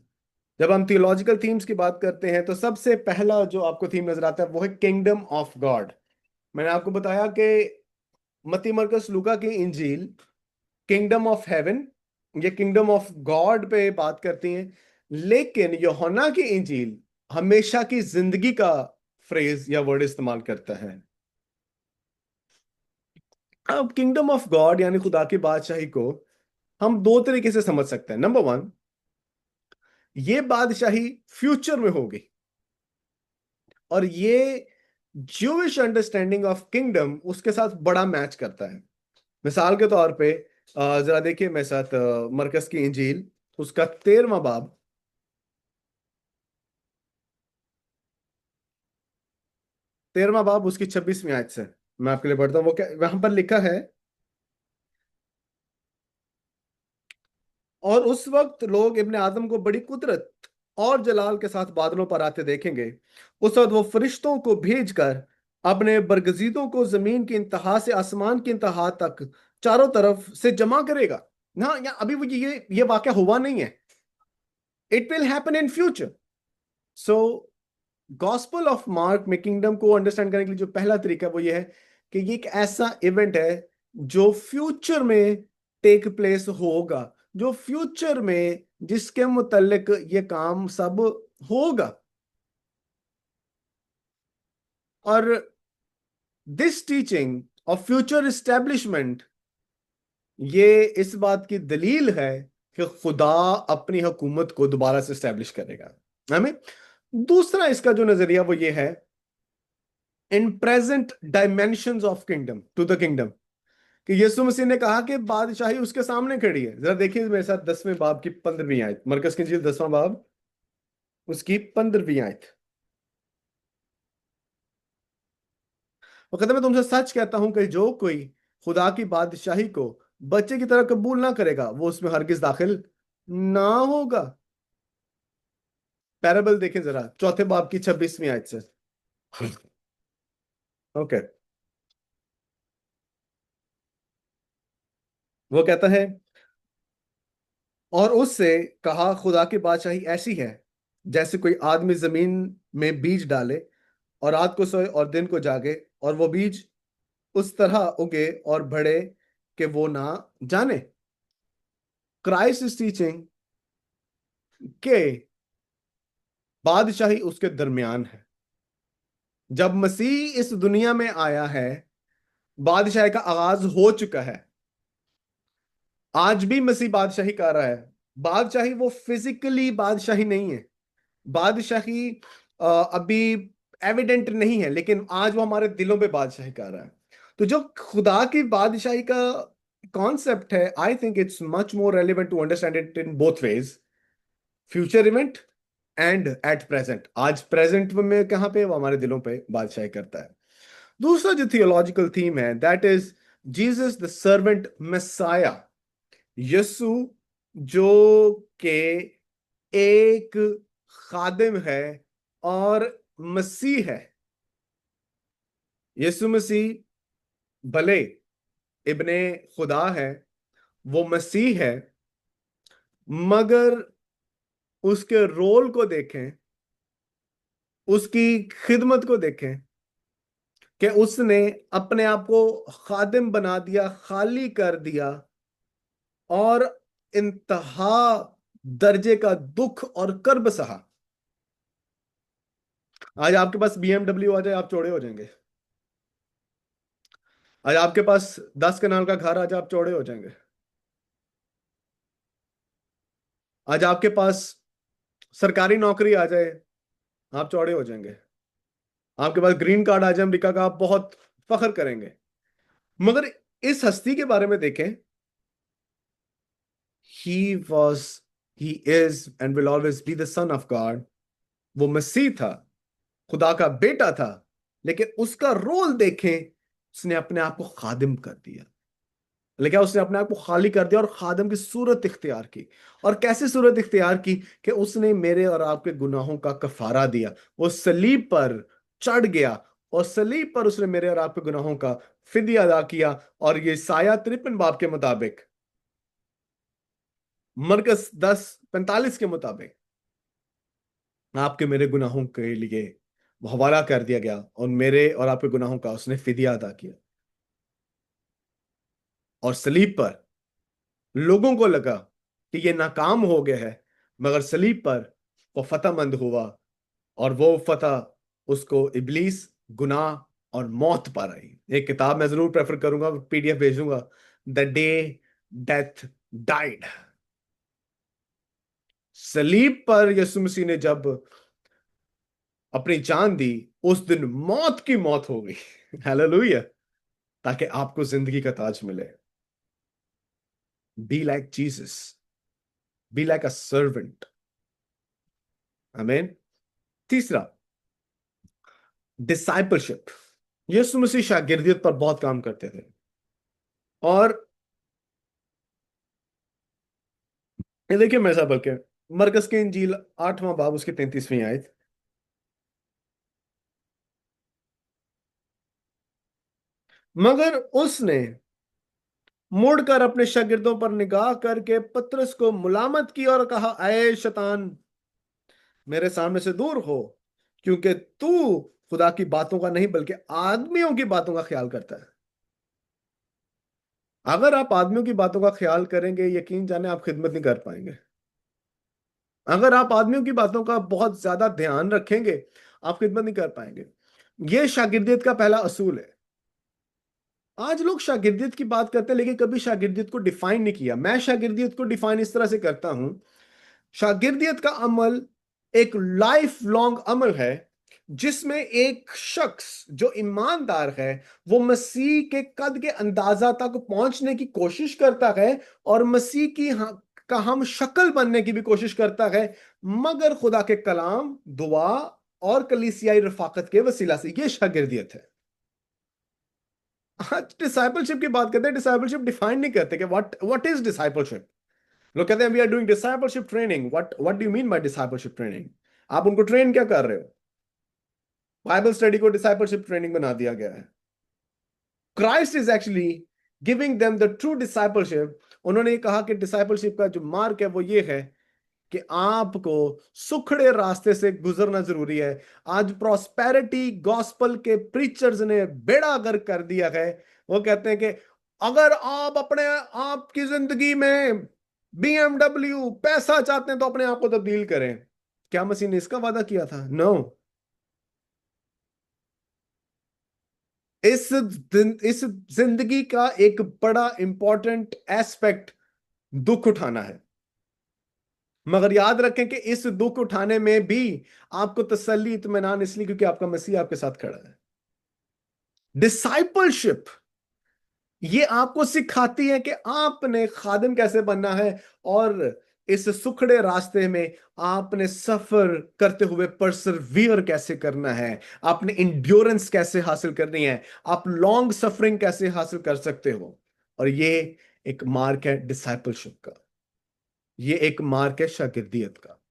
जब हम थियोलॉजिकल थीम्स की बात करते हैं तो सबसे पहला जो आपको थीम नजर आता है वो है किंगडम ऑफ गॉड। मैंने आपको बताया कि मत्ती मरकुस लूका की इंजील किंगडम ऑफ हेवन, ये किंगडम ऑफ गॉड पे बात करती हैं, लेकिन यूहन्ना की इंजील हमेशा की जिंदगी का फ्रेज या वर्ड इस्तेमाल करता है। अब किंगडम ऑफ गॉड यानी खुदा की बादशाही को हम दो तरीके से समझ सकते हैं। नंबर वन, ये बादशाही फ्यूचर में होगी, और ये ज्यूइश अंडरस्टैंडिंग ऑफ किंगडम उसके साथ बड़ा मैच करता है। मिसाल के तौर पे जरा देखिए मेरे साथ मरकस की इंजील उसका 13वां बाब, उसकी 26वीं आयत से मैं आपके लिए पढ़ता हूं। वो क्या वहां पर लिखा है, और उस वक्त लोग इब्ने आदम को बड़ी कुदरत और जलाल के साथ बादलों पर आते देखेंगे। उस वक्त वो फरिश्तों को भेजकर अपने बरगजीदों को जमीन की इंतहा से आसमान की इंतहा तक चारों तरफ से जमा करेगा ना। या अभी वो ये वाकया हुआ नहीं है, it will happen in future. So gospel of mark में किंगडम को अंडरस्टैंड करने के लिए जो पहला तरीका है वो ये है कि ये एक ऐसा इवेंट है जो फ्यूचर में टेक प्लेस होगा, जो फ्यूचर में जिसके मुतल्लिक ये काम सब होगा। और this teaching of future establishment ये इस बात की दलील है कि खुदा अपनी हुकूमत को दोबारा से एस्टेब्लिश करेगा। हमें दूसरा इसका जो नजरिया वो ये है, in present dimensions of kingdom to the kingdom, कि यीशु मसीह ने कहा कि बादशाही उसके सामने खड़ी है। जरा देखिए मेरे साथ 10वें बाब की 15वीं आयत, मरकस की इंजील 10वां बाब उसकी 15वीं आयत। वो कहता है, मैं तुमसे सच कहता हूं कि जो कोई खुदा की बादशाही को बच्चे की तरह कबूल ना करेगा वो उसमें हरगिज दाखिल ना होगा। पैराबल देखें जरा चौथे बाब की 26वीं आयत से। ओके, वो कहता है, और उससे कहा खुदा की बादशाही ऐसी है जैसे कोई आदमी जमीन में बीज डाले और रात को सोए और दिन को जागे, और वो बीज उस तरह उगे और बढ़े कि वो ना जाने। क्राइस्ट इज टीचिंग के बादशाही उसके दरमियान है। जब मसीह इस दुनिया में आया है बादशाही का आगाज हो चुका है। आज भी मसीह बादशाही कर रहा है। बादशाही वो फिजिकली बादशाही नहीं है, बादशाही अभी एविडेंट नहीं है, लेकिन आज वो हमारे दिलों पे बादशाही कर रहा है। तो जो खुदा की बादशाही का कॉन्सेप्ट है, I think it's much more relevant to understand it in both ways, future event and at present. आज प्रेजेंट में कहां पे वो हमारे दिलों पे बादशाही करता है। दूसरा जो थियोलॉजिकल थीम है that is Jesus the servant Messiah, Yeshu जो के एक खादिम है और मसीह है। यीशु मसीह भले इब्ने खुदा है, वो मसीह है, मगर उसके रोल को देखें, उसकी खिदमत को देखें कि उसने अपने आप को खादिम बना दिया, खाली कर दिया, और इंतहा दर्जे का दुख और कर्ब सहा। आज आपके पास BMW आ जाए आप चौड़े हो जाएंगे। आज आपके पास 10 कनाल का घर आ जाए आप चौड़े हो जाएंगे। आज आपके पास सरकारी नौकरी आ जाए आप चौड़े हो जाएंगे। आपके पास ग्रीन कार्ड आ जाए अमेरिका का, आप बहुत फख्र करेंगे। मगर इस हस्ती के बारे में देखें, he was he is and will always be the son of God. वो मसीह था, खुदा का बेटा था, लेकिन उसका रोल देखें, उसने अपने आप को खादिम कर दिया। लेकिन उसने अपने आप को खाली कर दिया और खादिम की सूरत इख्तियार की। और कैसे सूरत इख्तियार की? कि उसने मेरे और आपके गुनाहों का कफारा दिया। वो सलीब पर चढ़ गया और सलीब पर उसने मेरे और आपके गुनाहों का फिदिया अदा किया। और ये साया 53 बाब के मुताबिक, मरकस 10:45 के मुताबिक आपके मेरे गुनाहों के लिए वो हवाला कर दिया गया और मेरे और आपके गुनाहों का उसने फिदिया अदा किया। और सलीब पर लोगों को लगा कि ये नाकाम हो गया है, मगर सलीब पर वो फतहमंद हुआ और वो फतह उसको इब्लीस, गुनाह और मौत पर आई। एक किताब मैं जरूर प्रेफर करूंगा, पीडीएफ भेजूंगा, द डे डेथ डाइड। सलीब पर यीशु मसीह ने जब अपनी जान दी, उस दिन मौत की मौत हो गई। हालेलुया, ताकि आपको जिंदगी का ताज मिले। Be like Jesus, be like a servant. आमीन। तीसरा, डिसाइपलशिप। यीशु मसीह शागिर्दियत पर बहुत काम करते थे। और ये देखिए मेरे साथ, बल्कि मरकस की इंजील 8वां बाब उसकी 33वीं आयत। मगर उसने मुड़कर अपने शागिर्दों पर निगाह करके पतरस को मुलामत की और कहा, अये शैतान, मेरे सामने से दूर हो, क्योंकि तू खुदा की बातों का नहीं बल्कि आदमियों की बातों का ख्याल करता है। अगर आप आदमियों की बातों का ख्याल करेंगे, यकीन जाने आप खिदमत नहीं कर पाएंगे। अगर आप आदमियों की बातों का बहुत ज्यादा ध्यान रखेंगे, आप खिदमत नहीं कर पाएंगे। यह शागिर्दियत का पहला असूल है। आज लोग शागिर्दियत की बात करते हैं, लेकिन कभी शागिर्दियत को डिफाइन नहीं किया। मैं शागिर्दियत को डिफाइन इस तरह से करता हूं, शागिर्दियत का अमल एक लाइफ लॉन्ग अमल है, जिसमें एक शख्स जो ईमानदार है, वो मसीह के कद के अंदाजा तक पहुंचने की कोशिश करता है और मसीह की का हम शक्ल बनने की भी कोशिश करता है, मगर खुदा के कलाम, दुआ और कलीसियाई रफाकत के वसीला से। यह शागिर्दियत है। आज डिसाइपलशिप की बात करते हैं, डिसाइपलशिप डिफाइन नहीं करते कि व्हाट इज डिसाइपलशिप। लोग कहते हैं we are doing discipleship training. What do you mean by discipleship training? आप उनको ट्रेन क्या कर रहे हो? बाइबल स्टडी को डिसाइपलशिप ट्रेनिंग बना दिया गया है। Christ is actually giving them the true discipleship. उन्होंने कहा कि डिसाइपलशिप का जो मार्ग है वो ये है कि आपको सुखड़े रास्ते से गुजरना जरूरी है। आज प्रॉस्पेरिटी गॉस्पल के प्रीचर्स ने बेड़ा गर्क कर दिया है। वो कहते हैं कि अगर आप अपने आप की जिंदगी में BMW पैसा चाहते हैं तो अपने आप को तब्दील करें। क्या मसीह ने इसका वादा किया था? नो। इस जिंदगी का एक बड़ा इंपॉर्टेंट एस्पेक्ट दुख उठाना है, मगर याद रखें कि इस दुख उठाने में भी आपको तसल्ली, इत्मीनान इसलिए क्योंकि आपका मसीह आपके साथ खड़ा है। डिसाइपलशिप ये आपको सिखाती है कि आपने खादिम कैसे बनना है और इस सुखड़े रास्ते में आपने सफर करते हुए परसरवियर कैसे करना है, आपने इंड्योरेंस कैसे हासिल करनी है, आप लॉन्ग सफरिंग कैसे हासिल कर सकते हो। और ये एक मार्ग है डिसाइपलशिप का, ये एक मार्ग है शागिर्दियत का।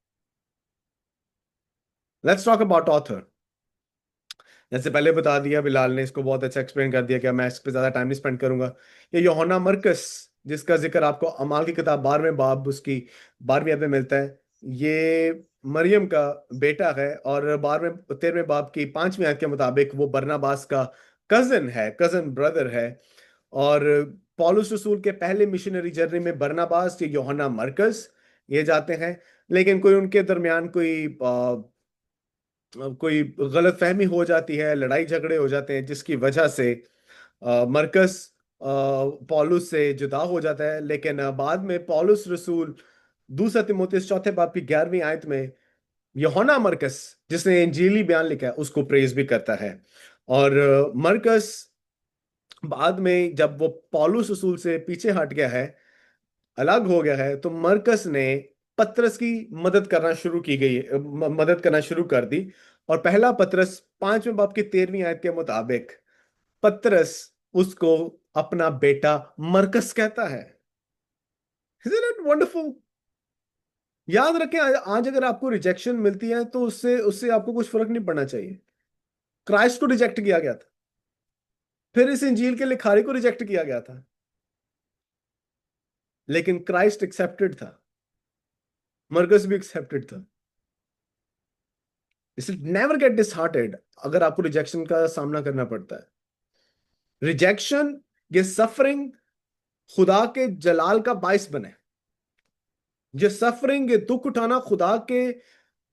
Let's talk about author. जैसे पहले बता दिया, बिलाल ने इसको बहुत अच्छा एक्सप्लेन कर दिया कि मैं इस पर ज्यादा टाइम नहीं स्पेंड करूंगा। ये यूहन्ना मरकस, जिसका जिक्र आपको अमाल की किताब 12वें बाब उसकी 12वीं आयत में मिलता है, ये मरियम का बेटा है और 13वें बाब की 5वीं आयत के मुताबिक वो बरनबास का कजन है, कजन ब्रदर है। और पौलुस रसूल के पहले मिशनरी जर्नी में बरनबास या यूहन्ना मरकस ये जाते हैं, लेकिन कोई उनके दरमियान कोई गलत फहमी हो जाती है, लड़ाई झगड़े हो जाते हैं, जिसकी वजह से मरकस पौलुस से जुदा हो जाता है। लेकिन बाद में पौलुस रसूल दूसरा तीमुथियुस 4 बाब की 11वीं आयत में यूहन्ना मरकस, जिसने इंजीली बयान लिखा है, उसको प्रेज भी करता है। और मरकस बाद में जब वो पौलुस रसूल से पीछे हट गया है, अलग हो गया है, तो मरकस ने पतरस की मदद करना शुरू कर दी। और पहला पतरस 5वें बाब की 13वीं आयत के मुताबिक पतरस उसको अपना बेटा मरकस कहता है। Isn't it wonderful? याद रखें, आज अगर आपको रिजेक्शन मिलती है तो उससे उससे आपको कुछ फर्क नहीं पड़ना चाहिए। क्राइस्ट को रिजेक्ट किया गया था, फिर इस इंजील के लिखारी को रिजेक्ट किया गया था, लेकिन क्राइस्ट एक्सेप्टेड था, मरकस भी एक्सेप्टेड था। इसलिए नेवर गेट डिसहार्टेड अगर आपको रिजेक्शन का सामना करना पड़ता है। रिजेक्शन, ये सफरिंग खुदा के जलाल का बाइस बने। ये सफरिंग, ये दुख उठाना खुदा के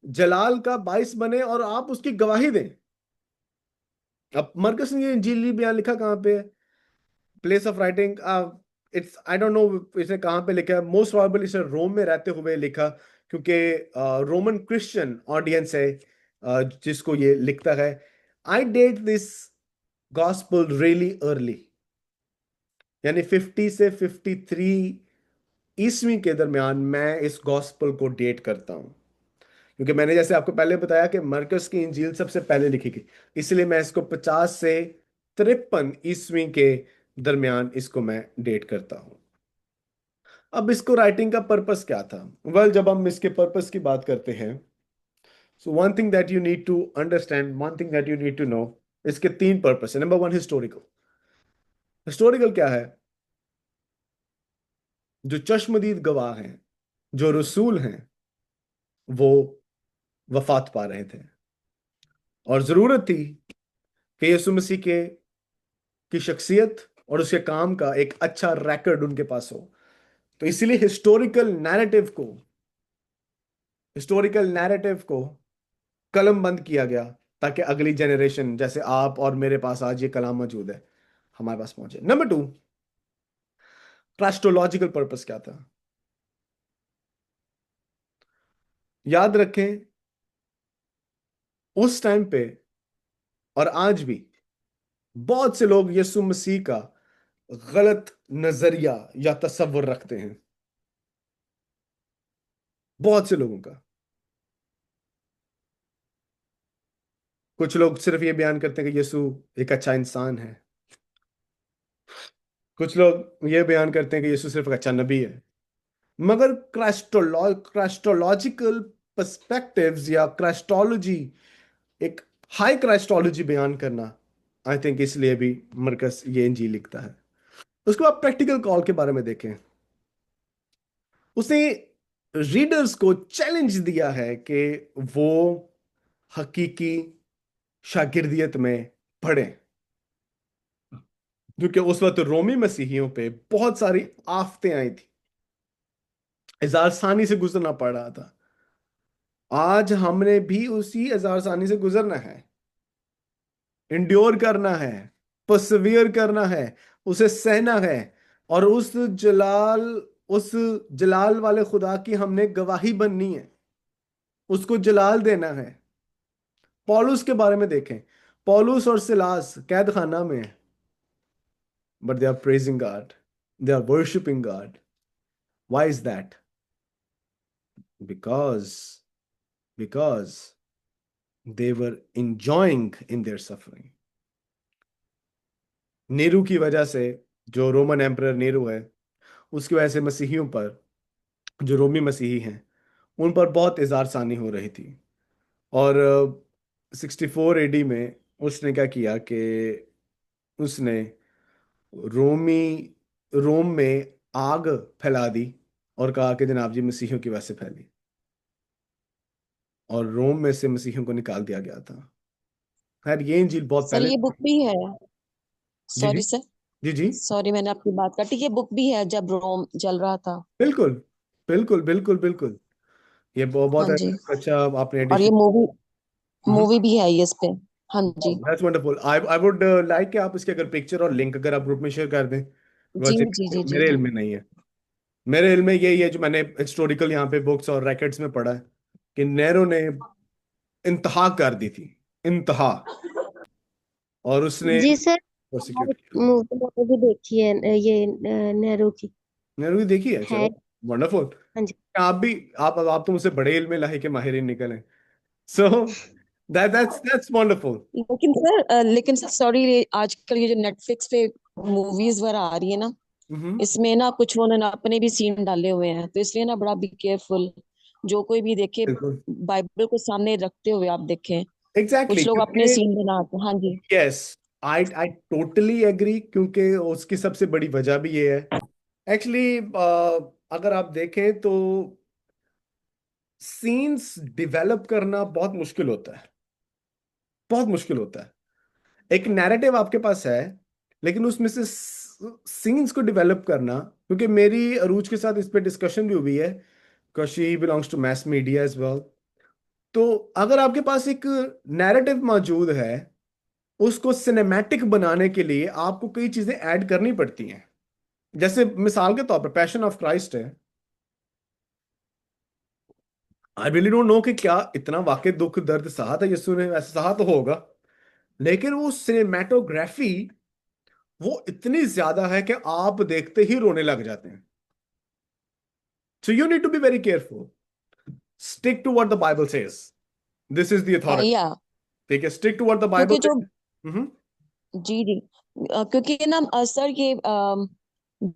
जलाल का बाइस बने और आप उसकी गवाही दें। अब मरकस ने ये इंजीली बयान लिखा कहां पे? Place of writing, it's I don't know इसे कहां पे लिखा है। मोस्ट प्रोबेबली इसे रोम में रहते हुए लिखा, क्योंकि रोमन क्रिश्चियन ऑडियंस है जिसको ये लिखता है। I date this gospel really early, यानी 50 से 53 ईस्वी के दरमियान मैं इस गॉस्पेल को डेट करता हूं, क्योंकि मैंने जैसे आपको पहले बताया कि मरकस की इंजील सबसे पहले लिखी गई, इसलिए मैं इसको 50 से 53 ईस्वी के दरमियान इसको मैं डेट करता हूं। अब इसको राइटिंग का पर्पस क्या था? वेल, जब हम इसके पर्पस की बात करते हैं, so one thing that you need to understand, one thing that you need to know, इसके 3 पर्पस है। Number 1, historical. हिस्टोरिकल क्या है? जो चश्मदीद गवाह हैं, जो रसूल हैं, वो वफात पा रहे थे और जरूरत थी कि यीशु मसीह के की शख्सियत और उसके काम का एक अच्छा रिकॉर्ड उनके पास हो। तो इसीलिए हिस्टोरिकल नैरेटिव को कलम बंद किया गया, ताकि अगली जनरेशन, जैसे आप और मेरे पास आज ये कलाम मौजूद है, हमारे पास पहुंचे। नंबर 2, क्राइस्टोलॉजिकल पर्पस क्या था? याद रखें, उस टाइम पे और आज भी बहुत से लोग यीशु मसीह का गलत नजरिया या तस्वुर रखते हैं, बहुत से लोगों का। कुछ लोग सिर्फ ये बयान करते हैं कि यीशु एक अच्छा इंसान है, कुछ लोग ये बयान करते हैं कि यीशु सिर्फ एक अच्छा नबी है। मगर क्राइस्टोलॉजिकल पर्सपेक्टिव्स या क्राइस्टोलॉजी, एक हाई क्राइस्टोलॉजी बयान करना, आई थिंक इसलिए भी मरकस ये इंजील लिखता है। उसके बाद प्रैक्टिकल कॉल के बारे में देखें। उसने रीडर्स को चैलेंज दिया है कि वो हकीकी शागिर्दियत में पढ़ें, क्योंकि उस वक्त रोमी मसीहियों पे बहुत सारी आफतें आई थी, इज़ारसानी से गुजरना पड़ रहा था। आज हमने भी उसी इज़ारसानी से गुजरना है, इंड्योर करना है, परसिवियर करना है, उसे सहना है, और उस जलाल वाले खुदा की हमने गवाही बननी है, उसको जलाल देना है। पौलुस के बारे में देखें, पौलुस और सिलास कैद खाना में है, but they are praising God, they are worshipping God. Why is that? Because they were enjoying in their suffering. Nehru की वजह से, जो रोमन एम्परर नेहरू है, उसकी वजह से मसीहियों पर, जो रोमी मसीही हैं, उन पर बहुत इज़ारसानी हो रही थी। और 64 एडी में उसने क्या किया कि उसने रोम में आग फैला दी और कहा कि जनाब जी मसीहियों की वजह से फैली, और रोम में से मसीहियों को निकाल दिया गया था। खैर, ये इंजील बहुत सर पहले। ये बुक भी है। जी जी सॉरी सर, जी जी, सॉरी मैंने आपकी बात काटी। ये बुक भी है जब रोम जल रहा था। बिल्कुल बिल्कुल बिल्कुल बिल्कुल। ये बहुत हाँ जी, अच्छा आपने और ये एडिशन। मूवी मूवी भी है ये इस पे। हाँ जी that's wonderful. I would like कि आप इसके अगर पिक्चर और लिंक अगर आप ग्रुप में शेयर कर दें, जी वैसे जी जी जी मेरे जी। इल्म में नहीं है। मेरे इल्म में यही है जो मैंने हिस्टोरिकल यहाँ पे बुक्स और रैकेट्स में पढ़ा है, कि नेहरू ने इंतहा कर दी थी, इंतहा, और उसने जी सर, प्रोसिक्यूट किया। मूवी मैंने भी देखी है ये नेहरू की नेहरू की देखी है? है। चलो, वंडरफुल। हाँ जी। आप तो मुझसे बड़े इल्म लाहे के माहिर निकले। सो that's wonderful. लेकिन सर सॉरी, आजकल ये जो नेटफ्लिक्स पे मूवीज वगैरह आ रही है ना, हम्म। इसमें ना कुछ उन्होंने अपने भी सीन डाले हुए हैं, तो इसलिए ना बड़ा बी केयरफुल, जो कोई भी देखे बिल्कुल बाइबल को सामने रखते हुए आप देखें। एग्जैक्टली कुछ लोग अपने क्योंकि सीन बनाते हैं। हाँ जी। यस, आई टोटली एग्री, क्योंकि उसकी सबसे बड़ी वजह भी ये है एक्चुअली। अगर आप देखें तो सीन्स डेवलप करना बहुत मुश्किल होता है, बहुत मुश्किल होता है। एक नैरेटिव आपके पास है, लेकिन उसमें से सीन्स को डेवलप करना, क्योंकि मेरी अरूज के साथ इस पे डिस्कशन भी हुई है, because she belongs to mass media as well. तो अगर आपके पास एक नैरेटिव मौजूद है, उसको सिनेमैटिक बनाने के लिए आपको कई चीजें ऐड करनी पड़ती हैं। जैसे मिसाल के तौर पर पैशन ऑफ क्राइस्ट है। आई रियली डोंट नो कि क्या इतना वाकई दुख दर्द सहा था यीशु ने, वैसे सहा तो होगा, लेकिन वो सिनेमेटोग्राफी वो इतनी ज्यादा है कि आप देखते ही रोने लग जाते हैं। So you need to be very careful, stick to what the Bible says, this is the authority. या ठीक है, stick to what the Bible क्योंकि जो सेज। जी जी क्योंकि ना सर ये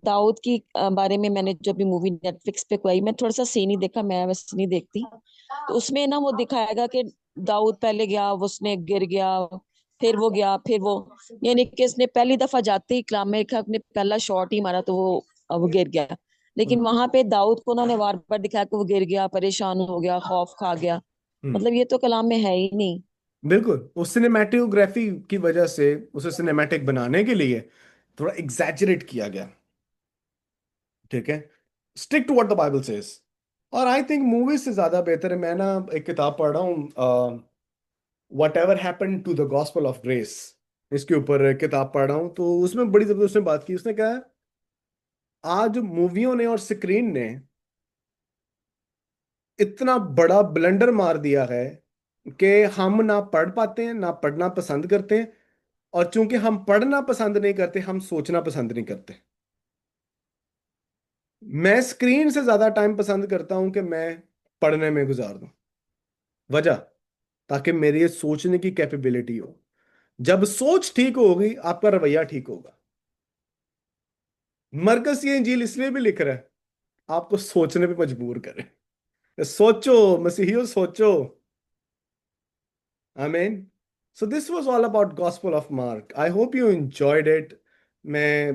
दाऊद की बारे में मैंने जो भी मूवी नेटफ्लिक्स पे कोई, मैं थोड़ा सा सीन ही देखा, मैं वैसे नहीं देखती, तो उसमें ना वो दिखाएगा कि दाऊद पहले गया, वो उसने गिर गया, फिर वो गया, फिर वो, यानी कि इसने पहली दफा जाते ही कलाम में लिखा अपने पहला शॉट ही मारा तो वो गिर गया। लेकिन वहां पे दाऊद को उन्होंने बार बार दिखाया कि वो गिर गया, परेशान हो गया, खौफ खा गया। मतलब ये तो कलाम में है ही नहीं। बिल्कुल, उस सिनेमैटोग्राफी की वजह से उसे सिनेमैटिक बनाने के लिए थोड़ा एग्जैजरेट किया गया। ठीक है, stick to what the Bible says. और आई थिंक मूवी से ज्यादा बेहतर है, मैं ना एक किताब पढ़ रहा हूँ, whatever happen to the gospel of grace, इसके ऊपर एक किताब पढ़ रहा हूँ, तो उसमें बड़ी जबरदस्त उसने बात की। उसने कहा आज मूवियों ने और स्क्रीन ने इतना बड़ा ब्लंडर मार दिया है कि हम ना पढ़ पाते हैं, ना पढ़ना पसंद करते हैं, और चूंकि हम पढ़ना पसंद नहीं करते, हम सोचना पसंद नहीं करते। मैं स्क्रीन से ज्यादा टाइम पसंद करता हूं कि मैं पढ़ने में गुजार दूं। वजह, ताकि मेरी ये सोचने की कैपेबिलिटी हो। जब सोच ठीक होगी, आपका रवैया ठीक होगा। मरकस ये इंजील इसलिए भी लिख रहा है, आपको सोचने पे मजबूर करे। सोचो मसीहियो, सोचो। आमीन। So this was all about gospel of mark. I hope you enjoyed it. मैं